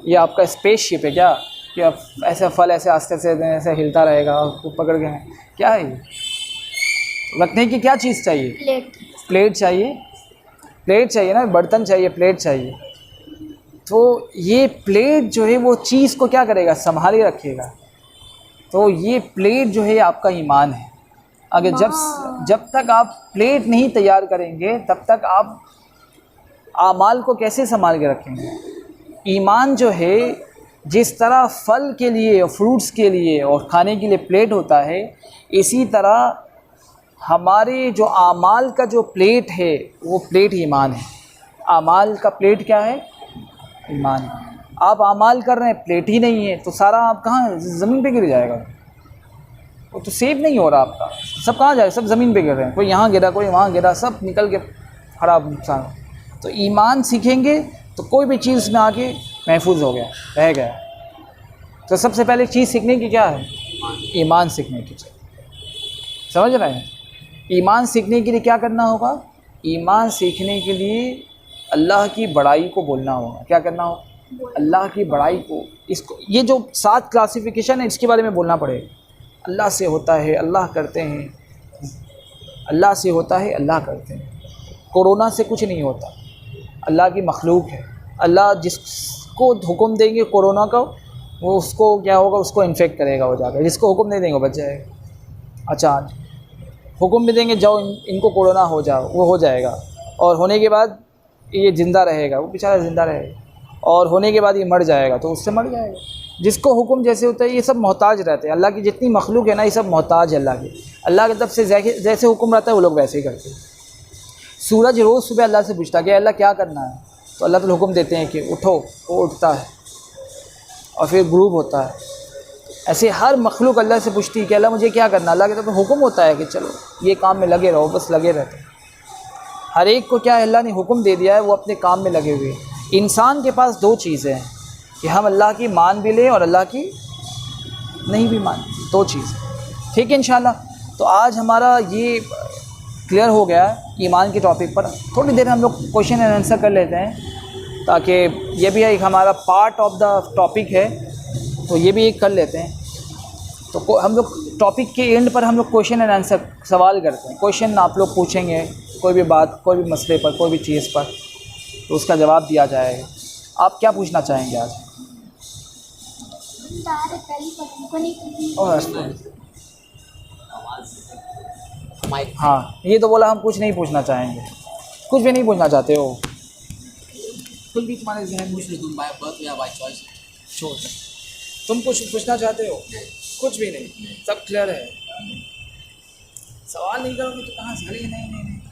یہ آپ کا اسپیس شپ ہے کیا کہ اب ایسے پھل ایسے آستے سے ایسے ہلتا رہے گا آپ کو پکڑ کے؟ کیا ہے یہ؟ رکھنے کی کیا چیز چاہیے؟ پلیٹ چاہیے نا، برتن چاہیے، پلیٹ چاہیے. تو یہ پلیٹ جو ہے وہ چیز کو کیا کرے گا؟ سنبھال کے رکھے گا. تو یہ پلیٹ جو ہے آپ کا ایمان ہے. اگر جب تک آپ پلیٹ نہیں تیار کریں گے تب تک آپ اعمال کو کیسے سنبھال کے رکھیں گے؟ ایمان جو ہے جس طرح پھل کے لیے اور فروٹس کے لیے اور کھانے کے لیے پلیٹ ہوتا ہے، اسی طرح ہمارے جو اعمال کا جو پلیٹ ہے وہ پلیٹ ایمان ہے. اعمال کا پلیٹ کیا ہے؟ ایمان ہے. آپ اعمال کر رہے ہیں، پلیٹ ہی نہیں ہے تو سارا آپ کہاں؟ زمین پہ گر جائے گا. وہ تو سیو نہیں ہو رہا آپ کا. سب کہاں جائے؟ سب زمین پہ گر رہے ہیں. کوئی یہاں گرا، کوئی وہاں گرا، سب نکل کے خراب نقصان. تو ایمان سیکھیں گے تو کوئی بھی چیز میں آگے محفوظ ہو گیا، رہ گیا. تو سب سے پہلے چیز سیکھنے کی کیا ہے؟ ایمان سیکھنے کی چیز. سمجھ رہے ہیں؟ ایمان سیکھنے کے لیے کیا کرنا ہوگا؟ ایمان سیکھنے کے لیے اللہ کی بڑائی کو بولنا ہوگا. کیا کرنا ہوگا؟ اللہ کی بڑائی کو. اس کو یہ جو 7 کلاسیفیکیشن ہے اس کے بارے میں بولنا پڑے گا. اللہ سے ہوتا ہے، اللہ کرتے ہیں. اللہ سے ہوتا ہے، اللہ کرتے ہیں. کورونا سے کچھ نہیں ہوتا، اللہ کی مخلوق ہے. اللہ جس کو حکم دیں گے کورونا کا، وہ اس کو کیا ہوگا؟ اس کو انفیکٹ کرے گا وہ جا کر. جس کو حکم نہیں دیں گے وہ بچ جائے گا. اچھا حکم بھی دیں گے جاؤ ان کو کورونا ہو جاؤ، وہ ہو جائے گا. اور ہونے کے بعد یہ زندہ رہے گا، وہ بیچارہ زندہ رہے گا. اور ہونے کے بعد یہ مر جائے گا تو اس سے مر جائے گا. جس کو حکم جیسے ہوتا ہے، یہ سب محتاج رہتے ہیں. اللہ کی جتنی مخلوق ہے نا، یہ سب محتاج ہے اللہ کی. اللہ کی طرف سے جیسے حکم رہتا ہے وہ لوگ ویسے ہی کرتے ہیں. سورج روز صبح اللہ سے پوچھتا ہے کہ اللہ کیا کرنا ہے، تو اللہ تعالی حکم دیتے ہیں کہ اٹھو، وہ اٹھتا ہے اور پھر غروب ہوتا ہے. ایسے ہر مخلوق اللہ سے پوچھتی ہے کہ اللہ مجھے کیا کرنا. اللہ کی طرف حکم ہوتا ہے کہ چلو یہ کام میں لگے رہو، بس لگے رہتے ہیں. ہر ایک کو کیا ہے؟ اللہ نے حکم دے دیا ہے، وہ اپنے کام میں لگے ہوئے ہیں. انسان کے پاس 2 چیزیں ہیں کہ ہم اللہ کی مان بھی لیں اور اللہ کی نہیں بھی مان. 2 چیزیں. ٹھیک ہے انشاءاللہ. تو آج ہمارا یہ کلیئر ہو گیا ایمان کے ٹاپک پر. تھوڑی دیر ہم لوگ کویشچن اینڈ آنسر کر لیتے ہیں تاکہ یہ بھی ایک ہمارا پارٹ آف دا ٹاپک ہے، تو یہ بھی ایک کر لیتے ہیں. تو ہم لوگ ٹاپک کے اینڈ پر ہم لوگ کویشچن اینڈ آنسر سوال کرتے ہیں. کویشچن آپ لوگ پوچھیں گے کوئی بھی بات، کوئی بھی مسئلے پر، کوئی بھی چیز پر، تو اس کا جواب دیا جائے گا. آپ کیا پوچھنا چاہیں گے آج؟ ہاں یہ تو بولا ہم کچھ نہیں پوچھنا چاہیں گے. کچھ بھی نہیں پوچھنا چاہتے ہو؟ کچھ بھی تمہارے ذہن پوچھ لو تم، بائی برتھ یا بائی چوائس. چھوڑ. تم کچھ پوچھنا چاہتے ہو؟ کچھ بھی نہیں، سب کلیئر ہے. سوال نہیں کرو گے تو کہاں سے؟ نہیں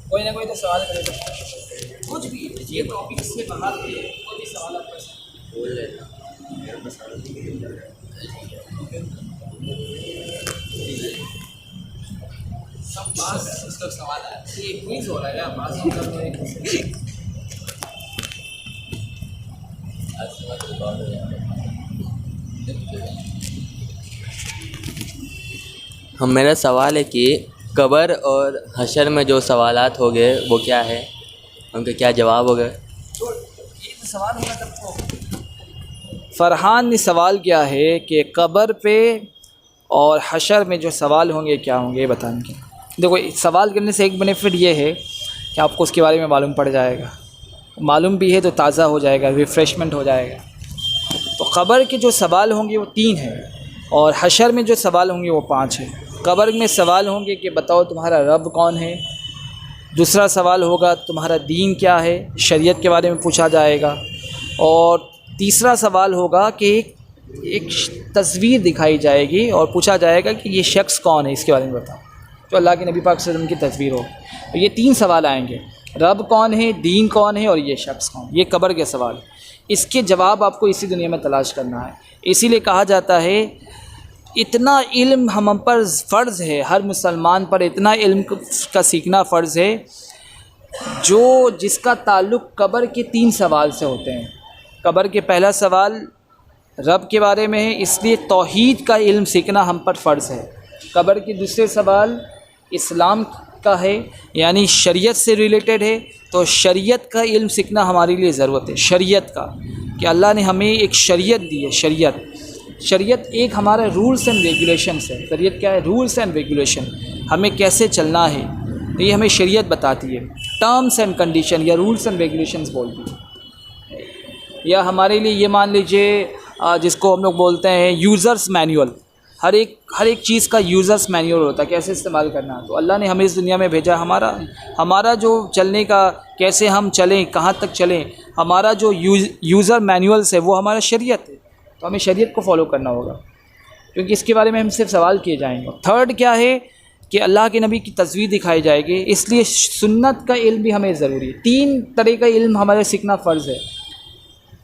کوئی نہ کوئی تو سوال کرے گا. کچھ بھی یہ ٹاپک سے باہر کوئی بھی سوال آپ کر سکتے بول لیتا سب بس اس کا سوال ہے. یہ کوئز ہو رہا ہے بات. میرا سوال ہے کہ قبر اور حشر میں جو سوالات ہو گئے وہ کیا ہے، ان کے کیا جواب ہو گئے؟ یہ سوال ہونا تب تو. فرحان نے سوال کیا ہے کہ قبر پہ اور حشر میں جو سوال ہوں گے کیا ہوں گے، یہ بتائیں گے. دیکھو سوال کرنے سے ایک بینیفٹ یہ ہے کہ آپ کو اس کے بارے میں معلوم پڑ جائے گا. معلوم بھی ہے تو تازہ ہو جائے گا، ریفریشمنٹ ہو جائے گا. تو قبر کے جو سوال ہوں گے وہ 3 ہیں اور حشر میں جو سوال ہوں گے وہ 5 ہیں. قبر میں سوال ہوں گے کہ بتاؤ تمہارا رب کون ہے. دوسرا سوال ہوگا تمہارا دین کیا ہے، شریعت کے بارے میں پوچھا جائے گا. اور تیسرا سوال ہوگا کہ ایک تصویر دکھائی جائے گی اور پوچھا جائے گا کہ یہ شخص کون ہے، اس کے بارے میں بتاؤ. جو اللہ کے نبی پاک صلی اللہ علیہ وسلم کی تصویر ہو. تو یہ 3 سوال آئیں گے، رب کون ہے، دین کون ہے اور یہ شخص کون. یہ قبر کے سوال. اس کے جواب آپ کو اسی دنیا میں تلاش کرنا ہے. اسی لیے کہا جاتا ہے اتنا علم ہم پر فرض ہے، ہر مسلمان پر اتنا علم کا سیکھنا فرض ہے جس کا تعلق قبر کے 3 سوال سے ہوتے ہیں. قبر کے پہلا سوال رب کے بارے میں ہے، اس لیے توحید کا علم سیکھنا ہم پر فرض ہے. قبر کے دوسرے سوال اسلام کا ہے، یعنی شریعت سے ریلیٹڈ ہے، تو شریعت کا علم سیکھنا ہمارے لیے ضرورت ہے. شریعت کا کہ اللہ نے ہمیں ایک شریعت دی ہے. شریعت ایک ہمارا رولس اینڈ ریگولیشنس ہے. شریعت کیا ہے؟ رولس اینڈ ریگولیشن، ہمیں کیسے چلنا ہے تو یہ ہمیں شریعت بتاتی ہے. ٹرمز اینڈ کنڈیشن یا رولس اینڈ ریگولیشنز بولتی ہے. یا ہمارے لیے یہ مان لیجئے جس کو ہم لوگ بولتے ہیں یوزرس مینول، ہر ایک چیز کا یوزرس مینول ہوتا ہے، کیسے استعمال کرنا. تو اللہ نے ہمیں اس دنیا میں بھیجا، ہمارا جو چلنے کا، کیسے ہم چلیں، کہاں تک چلیں، ہمارا جو یوزر مینولس ہے وہ ہمارا شریعت ہے. تو ہمیں شریعت کو فالو کرنا ہوگا، کیونکہ اس کے بارے میں ہم صرف سوال کیے جائیں گے. تھرڈ کیا ہے کہ اللہ کے نبی کی تصویر دکھائی جائے گی، اس لیے سنت کا علم بھی ہمیں ضروری ہے. 3 طرح کا علم ہمارے سیکھنا فرض ہے: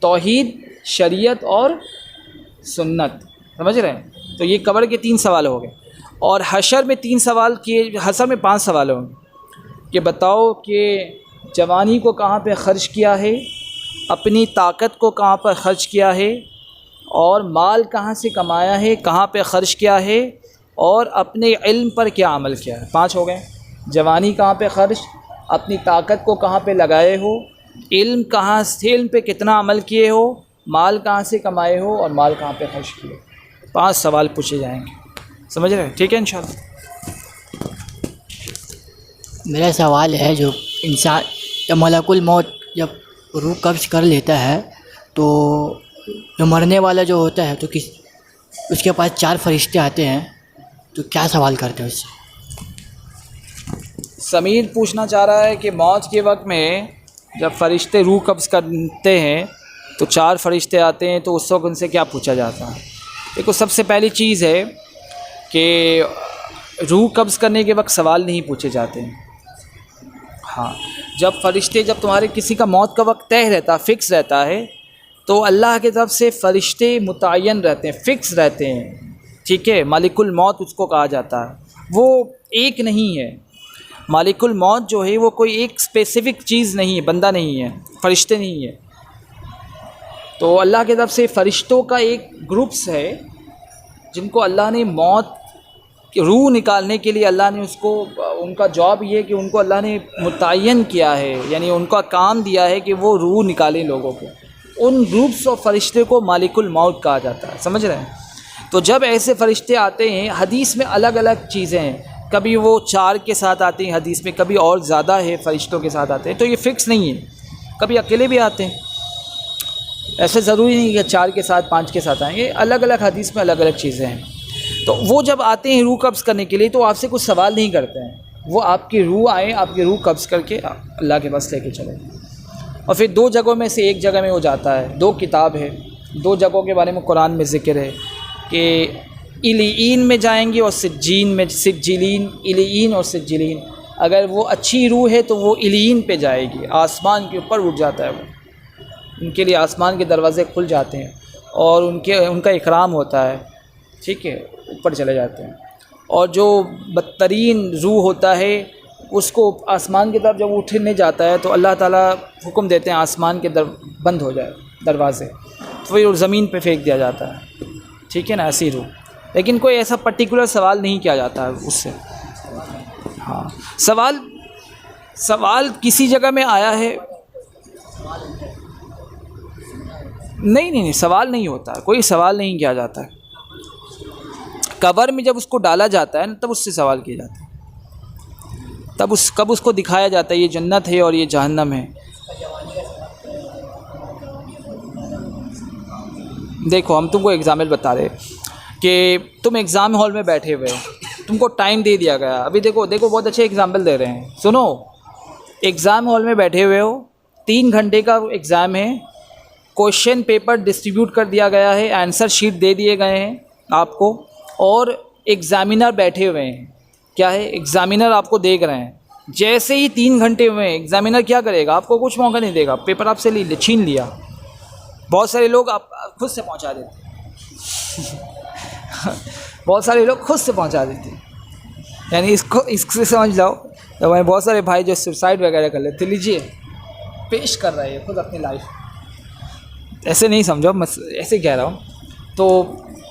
توحید، شریعت اور سنت. سمجھ رہے ہیں؟ تو یہ قبر کے 3 سوال ہو گئے. اور حشر میں 3 سوال کیے، حشر میں 5 سوال ہوں گے کہ بتاؤ کہ جوانی کو کہاں پہ خرچ کیا ہے، اپنی طاقت کو کہاں پر خرچ کیا ہے، اور مال کہاں سے کمایا ہے، کہاں پہ خرچ کیا ہے، اور اپنے علم پر کیا عمل کیا ہے. 5 ہو گئے. جوانی کہاں پہ خرچ، اپنی طاقت کو کہاں پہ لگائے ہو، علم پہ کتنا عمل کیے ہو، مال کہاں سے کمائے ہو، اور مال کہاں پہ خرچ کیے. 5 سوال پوچھے جائیں گے. سمجھ رہے ہیں؟ ٹھیک ہے انشاءاللہ. میرا سوال ہے، جو انسان جب ملک الموت جب روح قبض کر لیتا ہے تو جو مرنے والا جو ہوتا ہے تو اس کے پاس 4 فرشتے آتے ہیں، تو کیا سوال کرتے ہیں اس سے؟ سمیر پوچھنا چاہ رہا ہے کہ موت کے وقت میں جب فرشتے روح قبض کرتے ہیں تو 4 فرشتے آتے ہیں، تو اس وقت ان سے کیا پوچھا جاتا ہے؟ دیکھو، سب سے پہلی چیز ہے کہ روح قبض کرنے کے وقت سوال نہیں پوچھے جاتے ہیں. ہاں، جب تمہارے کسی کا موت کا وقت طے رہتا، فکس رہتا ہے، تو اللہ کی طرف سے فرشتے متعین رہتے ہیں، فکس رہتے ہیں. ٹھیک ہے؟ مالک الموت اس کو کہا جاتا ہے. وہ ایک نہیں ہے. مالک الموت جو ہے وہ کوئی ایک اسپیسیفک چیز نہیں ہے، بندہ نہیں ہے، فرشتے نہیں ہے. تو اللہ کی طرف سے فرشتوں کا ایک گروپس ہے جن کو اللہ نے موت روح نکالنے کے لیے اللہ نے ان کا جاب یہ ہے کہ ان کو اللہ نے متعین کیا ہے، یعنی ان کا کام دیا ہے کہ وہ روح نکالیں لوگوں کو. ان گروپس اور فرشتے کو مالک الموت کہا جاتا ہے. سمجھ رہے ہیں؟ تو جب ایسے فرشتے آتے ہیں، حدیث میں الگ الگ چیزیں ہیں، کبھی وہ 4 کے ساتھ آتے ہیں حدیث میں، کبھی اور زیادہ ہے فرشتوں کے ساتھ آتے ہیں. تو یہ فکس نہیں ہے، کبھی اکیلے بھی آتے ہیں. ایسے ضروری نہیں کہ 4 کے ساتھ 5 کے ساتھ آئیں گے، الگ الگ حدیث میں الگ الگ چیزیں ہیں. تو وہ جب آتے ہیں روح قبض کرنے کے لیے تو آپ سے کچھ سوال نہیں کرتے ہیں، وہ آپ کی روح آئیں، آپ کی روح قبض کر کے اللہ کے پاس لے کے چلے. اور پھر 2 جگہوں میں سے ایک جگہ میں وہ جاتا ہے. 2 کتاب ہے، 2 جگہوں کے بارے میں قرآن میں ذکر ہے کہ علیین میں جائیں گے اور سجین میں، سجلین، علیین اور سجلین. اگر وہ اچھی روح ہے تو وہ علیین پہ جائے گی، آسمان کے اوپر اٹھ جاتا ہے. وہ ان کے لیے آسمان کے دروازے کھل جاتے ہیں اور ان کا اکرام ہوتا ہے. ٹھیک ہے؟ اوپر چلے جاتے ہیں. اور جو بدترین روح ہوتا ہے اس کو آسمان کی طرف جب اٹھنے جاتا ہے تو اللہ تعالیٰ حکم دیتے ہیں آسمان کے بند ہو جائے دروازے، تو پھر زمین پہ پھینک دیا جاتا ہے. ٹھیک ہے نا؟ ایسی روح. لیکن کوئی ایسا پرٹیکولر سوال نہیں کیا جاتا ہے اس سے. ہاں، سوال کسی جگہ میں آیا ہے؟ نہیں، سوال نہیں ہوتا، کوئی سوال نہیں کیا جاتا ہے. قبر میں جب اس کو ڈالا جاتا ہے نا تب اس سے سوال کیا جاتا ہے، کب اس کو دکھایا جاتا ہے یہ جنت ہے اور یہ جہنم ہے. دیکھو، ہم تم کو ایگزامپل بتا رہے کہ تم ایگزام ہال میں بیٹھے ہوئے، تم کو ٹائم دے دیا گیا. ابھی دیکھو بہت اچھے ایگزامپل دے رہے ہیں. سنو، ایگزام ہال میں بیٹھے ہوئے ہو، 3 گھنٹے کا ایگزام ہے، کوشچن پیپر ڈسٹریبیوٹ کر دیا گیا ہے، آنسر شیٹ دے دیے گئے ہیں آپ کو، اور ایگزامینر بیٹھے ہوئے ہیں. کیا ہے؟ ایگزامینر آپ کو دیکھ رہے ہیں. جیسے ہی 3 گھنٹے ہوئے ہیں، ایگزامینر کیا کرے گا؟ آپ کو کچھ موقع نہیں دے گا، پیپر آپ سے چھین لیا. بہت سارے لوگ آپ خود سے پہنچا دیتے ہیں بہت سارے لوگ خود سے پہنچا دیتے ہیں، یعنی اس سے سمجھ لاؤ تو میں بہت سارے بھائی جو سوسائڈ وغیرہ کر لیتے، لیجیے پیش کر رہے ہیں خود اپنی لائف، ایسے نہیں سمجھو، میں ایسے کہہ رہا ہوں۔ تو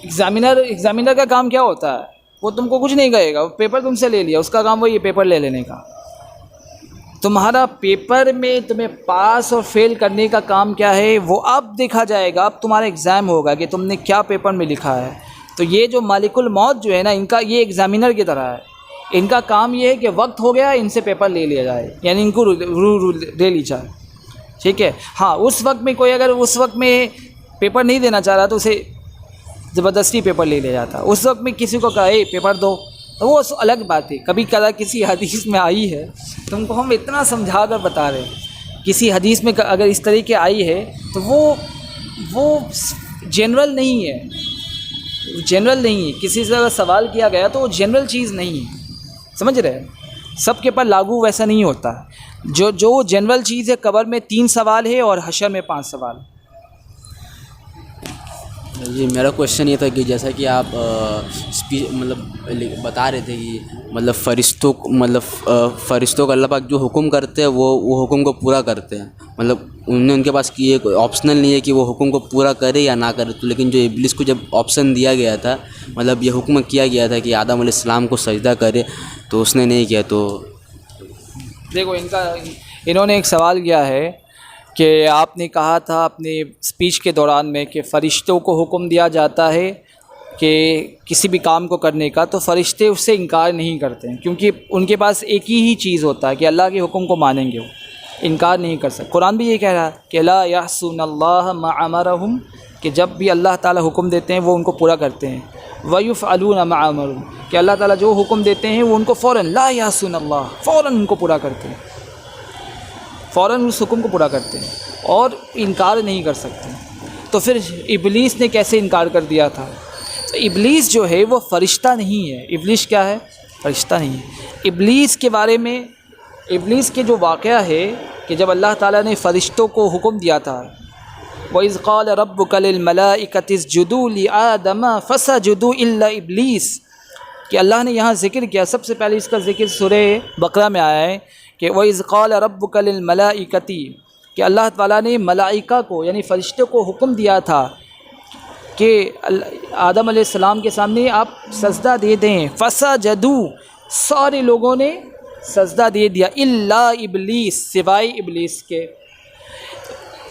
ایگزامینر کا کام کیا ہوتا ہے؟ وہ تم کو کچھ نہیں کہے گا، وہ پیپر تم سے لے لیا، اس کا کام وہی ہے پیپر لے لینے کا۔ تمہارا پیپر میں تمہیں پاس اور فیل کرنے کا کام کیا ہے وہ اب دیکھا جائے گا، اب تمہارا ایگزام ہوگا کہ تم نے کیا پیپر میں لکھا ہے۔ تو یہ جو مالک الموت جو ہے نا، ان کا یہ ایگزامینر کی طرح ہے، ان کا کام یہ ہے کہ وقت ہو گیا ان سے پیپر لے لیا جائے، یعنی ان کو لے لی جائے، ٹھیک ہے۔ ہاں اس وقت میں کوئی اگر اس وقت میں پیپر نہیں دینا چاہ رہا تو اسے زبردستی پیپر لے لیا جاتا، اس وقت میں کسی کو کہا اے پیپر دو تو وہ الگ بات ہے۔ کبھی کبھار کسی حدیث میں آئی ہے، تم کو ہم اتنا سمجھا کر بتا رہے ہیں، کسی حدیث میں اگر اس طریقے آئی ہے تو وہ جنرل نہیں ہے، جنرل نہیں ہے۔ کسی سے اگر سوال کیا گیا تو وہ جنرل چیز نہیں ہے، سمجھ رہے ہیں؟ سب کے پر لاگو ویسا نہیں ہوتا ہے۔ جو جنرل چیز ہے، قبر میں 3 سوال ہے اور حشر میں 5 سوال۔ جی میرا کویشچن یہ تھا کہ جیسا کہ آپ مطلب بتا رہے تھے کہ مطلب فرشتوں کو اللہ پاک جو حکم کرتے ہیں وہ حکم کو پورا کرتے ہیں، مطلب ان کے پاس یہ کوئی آپشنل نہیں ہے کہ وہ حکم کو پورا کرے یا نہ کرے۔ تو لیکن جو ابلیس کو جب آپشن دیا گیا تھا، مطلب یہ حکم کیا گیا تھا کہ آدم علیہ السلام کو سجدہ کرے تو اس نے نہیں کیا۔ تو دیکھو انہوں نے ایک سوال کیا ہے کہ آپ نے کہا تھا اپنے اسپیچ کے دوران میں کہ فرشتوں کو حکم دیا جاتا ہے کہ کسی بھی کام کو کرنے کا، تو فرشتے اس سے انکار نہیں کرتے ہیں کیونکہ ان کے پاس ایک ہی چیز ہوتا ہے کہ اللہ کے حکم کو مانیں گے، وہ انکار نہیں کر سکتے۔ قرآن بھی یہ کہہ رہا ہے کہ لا یعصون اللہ ما امرہم، کہ جب بھی اللہ تعالیٰ حکم دیتے ہیں وہ ان کو پورا کرتے ہیں۔ ویفعلون ما امرہم، کہ اللہ تعالیٰ جو حکم دیتے ہیں وہ ان کو فوراً، لا یعصون اللہ، فوراً ان کو پورا کرتے ہیں، فوراً اس حکم کو پورا کرتے ہیں اور انکار نہیں کر سکتے۔ تو پھر ابلیس نے کیسے انکار کر دیا تھا؟ تو ابلیس جو ہے وہ فرشتہ نہیں ہے۔ ابلیس کیا ہے؟ فرشتہ نہیں ہے۔ ابلیس کے بارے میں، ابلیس کے جو واقعہ ہے کہ جب اللہ تعالیٰ نے فرشتوں کو حکم دیا تھا، وَإِذْ قَالَ رَبُّكَ لِلْمَلَائِكَةِ اسْجُدُوا لِآدَمَ فَسَجَدُوا إِلَّا إِبْلِيسَ، کہ اللہ نے یہاں ذکر کیا، سب سے پہلے اس کا ذکر سورہ بقرہ میں آیا ہے کہ وَإِذْ قَالَ رَبُّكَ لِلْمَلَائِكَةِ، کہ اللہ تعالیٰ نے ملائکہ کو یعنی فرشتوں کو حکم دیا تھا کہ آدم علیہ السلام کے سامنے آپ سجدہ دے دیں، فسجدوا، سارے لوگوں نے سجدہ دے دیا، الا ابلیس، سوائے ابلیس کے۔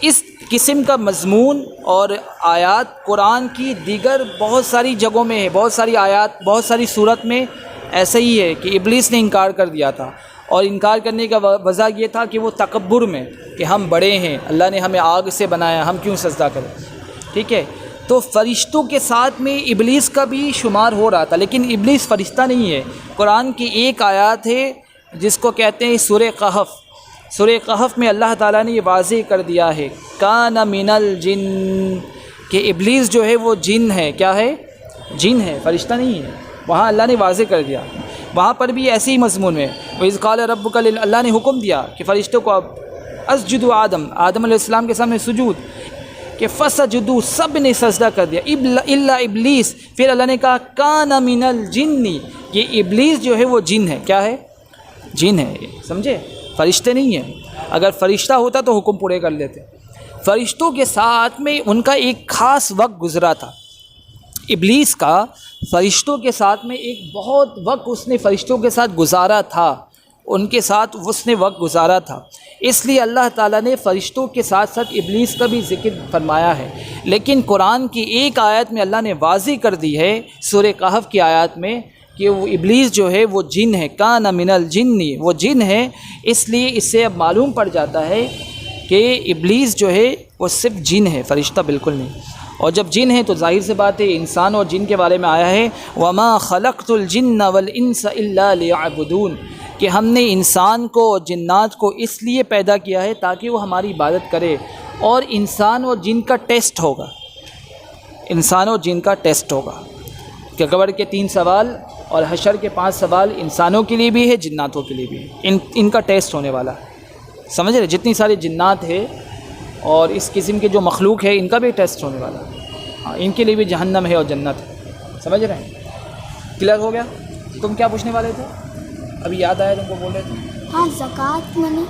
اس قسم کا مضمون اور آیات قرآن کی دیگر بہت ساری جگہوں میں ہے، بہت ساری آیات، بہت ساری صورت میں ایسا ہی ہے کہ ابلیس نے انکار کر دیا تھا، اور انکار کرنے کا وجہ یہ تھا کہ وہ تکبر میں کہ ہم بڑے ہیں، اللہ نے ہمیں آگ سے بنایا، ہم کیوں سجدہ کریں، ٹھیک ہے۔ تو فرشتوں کے ساتھ میں ابلیس کا بھی شمار ہو رہا تھا، لیکن ابلیس فرشتہ نہیں ہے۔ قرآن کی ایک آیات ہے جس کو کہتے ہیں سورہ کہف، سورہ کہف میں اللہ تعالیٰ نے یہ واضح کر دیا ہے کان من الجن، کہ ابلیس جو ہے وہ جن ہے، کیا ہے؟ جن ہے، فرشتہ نہیں ہے۔ وہاں اللہ نے واضح کر دیا، وہاں پر بھی ایسے ہی مضمون میں وَإِذْ قَالَ رَبُّكَ، اللہ نے حکم دیا کہ فرشتوں کو اب اسجدوا آدم علیہ السلام کے سامنے سجود، کہ فسجدوا، سب نے سجدہ کر دیا، الا ابلیس، پھر اللہ نے کہا کان من الجن، یہ ابلیس جو ہے وہ جن ہے، کیا ہے؟ جن ہے، سمجھے؟ فرشتے نہیں ہیں۔ اگر فرشتہ ہوتا تو حکم پورے کر لیتے۔ فرشتوں کے ساتھ میں ان کا ایک خاص وقت گزرا تھا، ابلیس کا فرشتوں کے ساتھ میں ایک بہت وقت اس نے فرشتوں کے ساتھ گزارا تھا، ان کے ساتھ اس نے وقت گزارا تھا، اس لیے اللہ تعالیٰ نے فرشتوں کے ساتھ ساتھ ابلیس کا بھی ذکر فرمایا ہے۔ لیکن قرآن کی ایک آیت میں اللہ نے واضح کر دی ہے، سورہ کہف کی آیت میں، کہ وہ ابلیس جو ہے وہ جن ہے، کان من الجن، وہ جن ہے۔ اس لیے اس سے اب معلوم پڑ جاتا ہے کہ ابلیس جو ہے وہ صرف جن ہے، فرشتہ بالکل نہیں۔ اور جب جن ہے تو ظاہر سے بات ہے انسان اور جن کے بارے میں آیا ہے وَمَا خَلَقْتُ الْجِنَّ وَالْإِنسَ إِلَّا لِيَعْبُدُونَ، کہ ہم نے انسان کو اور جنات کو اس لیے پیدا کیا ہے تاکہ وہ ہماری عبادت کرے۔ اور انسان اور جن کا ٹیسٹ ہوگا، انسان اور جن کا ٹیسٹ ہوگا کہ قبر کے 3 سوال اور حشر کے 5 سوال انسانوں کے لیے بھی ہے، جناتوں کے لیے بھی ہے، ان کا ٹیسٹ ہونے والا ہے، سمجھ رہے؟ جتنی سارے جنات ہیں اور اس قسم کے جو مخلوق ہے ان کا بھی ٹیسٹ ہونے والا ہے. ہاں ان کے لیے بھی جہنم ہے اور جنت ہے. سمجھ رہے ہیں؟ کلیئر ہو گیا؟ تم کیا پوچھنے والے تھے؟ ابھی یاد آیا تم کو بول رہے تھے. ہاں زکوٰۃ منی.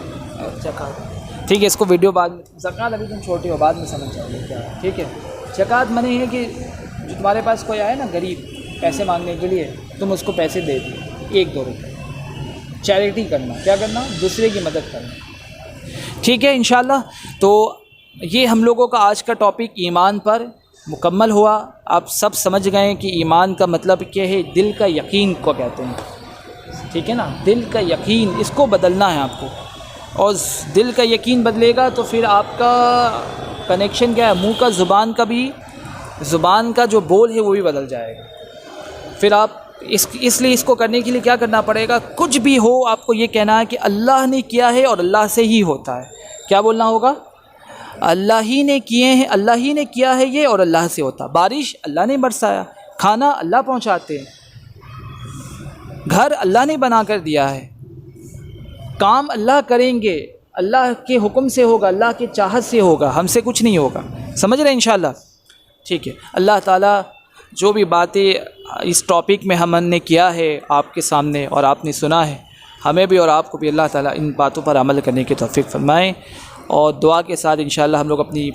زکوٰۃ ٹھیک ہے، اس کو ویڈیو بعد میں. زکوٰۃ ابھی تم چھوٹے ہو، بعد میں سمجھ جاؤ گے کیا ہے. ٹھیک ہے. زکوٰۃ منی ہے کہ جو تمہارے پاس کوئی آئے نا غریب پیسے مانگنے کے لیے، تم اس کو پیسے دے دیے 1-2 روپے. چیریٹی کرنا، کیا کرنا؟ دوسرے کی مدد کرنا. ٹھیک ہے انشاءاللہ. تو یہ ہم لوگوں کا آج کا ٹاپک ایمان پر مکمل ہوا. آپ سب سمجھ گئے کہ ایمان کا مطلب کیا ہے. دل کا یقین کو کہتے ہیں. ٹھیک ہے نا، دل کا یقین، اس کو بدلنا ہے آپ کو. اور دل کا یقین بدلے گا تو پھر آپ کا کنیکشن کیا ہے، منہ کا زبان کا بھی، زبان کا جو بول ہے وہ بھی بدل جائے گا. پھر آپ اس لیے اس کو کرنے کے لیے کیا کرنا پڑے گا، کچھ بھی ہو آپ کو یہ کہنا ہے کہ اللہ نے کیا ہے اور اللہ سے ہی ہوتا ہے. کیا بولنا ہوگا؟ اللہ ہی نے کیے ہیں، اللہ ہی نے کیا ہے یہ اور اللہ سے ہوتا. بارش اللہ نے برسایا، کھانا اللہ پہنچاتے ہیں، گھر اللہ نے بنا کر دیا ہے، کام اللہ کریں گے، اللہ کے حکم سے ہوگا، اللہ کے چاہت سے ہوگا، ہم سے کچھ نہیں ہوگا. سمجھ رہے ہیں انشاءاللہ؟ ٹھیک ہے. اللہ تعالیٰ جو بھی باتیں اس ٹاپک میں ہم نے کیا ہے آپ کے سامنے اور آپ نے سنا ہے، ہمیں بھی اور آپ کو بھی اللہ تعالیٰ ان باتوں پر عمل کرنے کی توفیق فرمائیں. اور دعا کے ساتھ انشاءاللہ ہم لوگ اپنی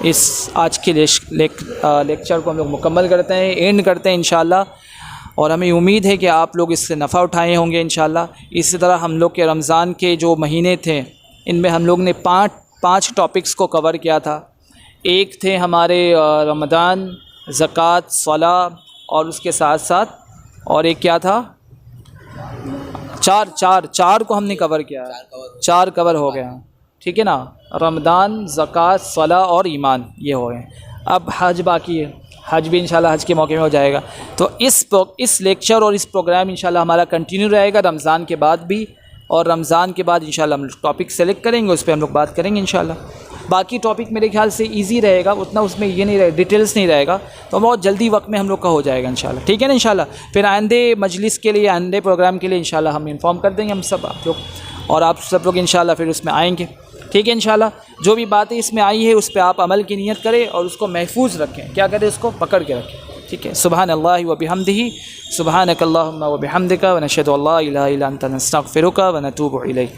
اس آج کے لیکچر کو ہم لوگ مکمل کرتے ہیں، اینڈ کرتے ہیں انشاءاللہ. اور ہمیں امید ہے کہ آپ لوگ اس سے نفع اٹھائے ہوں گے انشاءاللہ. اسی طرح ہم لوگ کے رمضان کے جو مہینے تھے ان میں ہم لوگ نے پانچ ٹاپکس کو کور کیا تھا. ایک تھے ہمارے رمضان، زکوٰۃ، صلاح، اور اس کے ساتھ ساتھ اور ایک کیا تھا، چار کو ہم نے کور کیا. 4 کور ہو گیا. ٹھیک ہے نا، رمضان، زکوٰۃ، صلاح اور ایمان، یہ ہو گئے. اب حج باقی ہے، حج بھی انشاءاللہ حج کے موقع میں ہو جائے گا. تو اس لیکچر اور اس پروگرام انشاءاللہ ہمارا کنٹینیو رہے گا رمضان کے بعد بھی. اور رمضان کے بعد انشاءاللہ ہم ٹاپک سلیکٹ کریں گے، اس پہ ہم لوگ بات کریں گے انشاءاللہ. باقی ٹاپک میرے خیال سے ایزی رہے گا، اتنا اس میں یہ نہیں رہے، ڈیٹیلس نہیں رہے گا، تو بہت جلدی وقت میں ہم لوگ کا ہو جائے گا انشاءاللہ. ٹھیک ہے نا انشاءاللہ. پھر آئندے مجلس کے لیے، آئندے پروگرام کے لیے انشاءاللہ ہم انفارم کر دیں گے ہم سب آپ لوگ، اور آپ سب لوگ انشاءاللہ پھر اس میں آئیں گے. ٹھیک ہے انشاءاللہ. جو بھی باتیں اس میں آئی ہے اس پہ آپ عمل کی نیت کریں اور اس کو محفوظ رکھیں. کیا کریں؟ اس کو پکڑ کے رکھیں. ٹھیک ہے. سبحان اللہ و بحمدہ، سبحانک اللہم و بحمدک، ونشہد ان لا الہ الا انت، نستغفرک ونتوب الیک.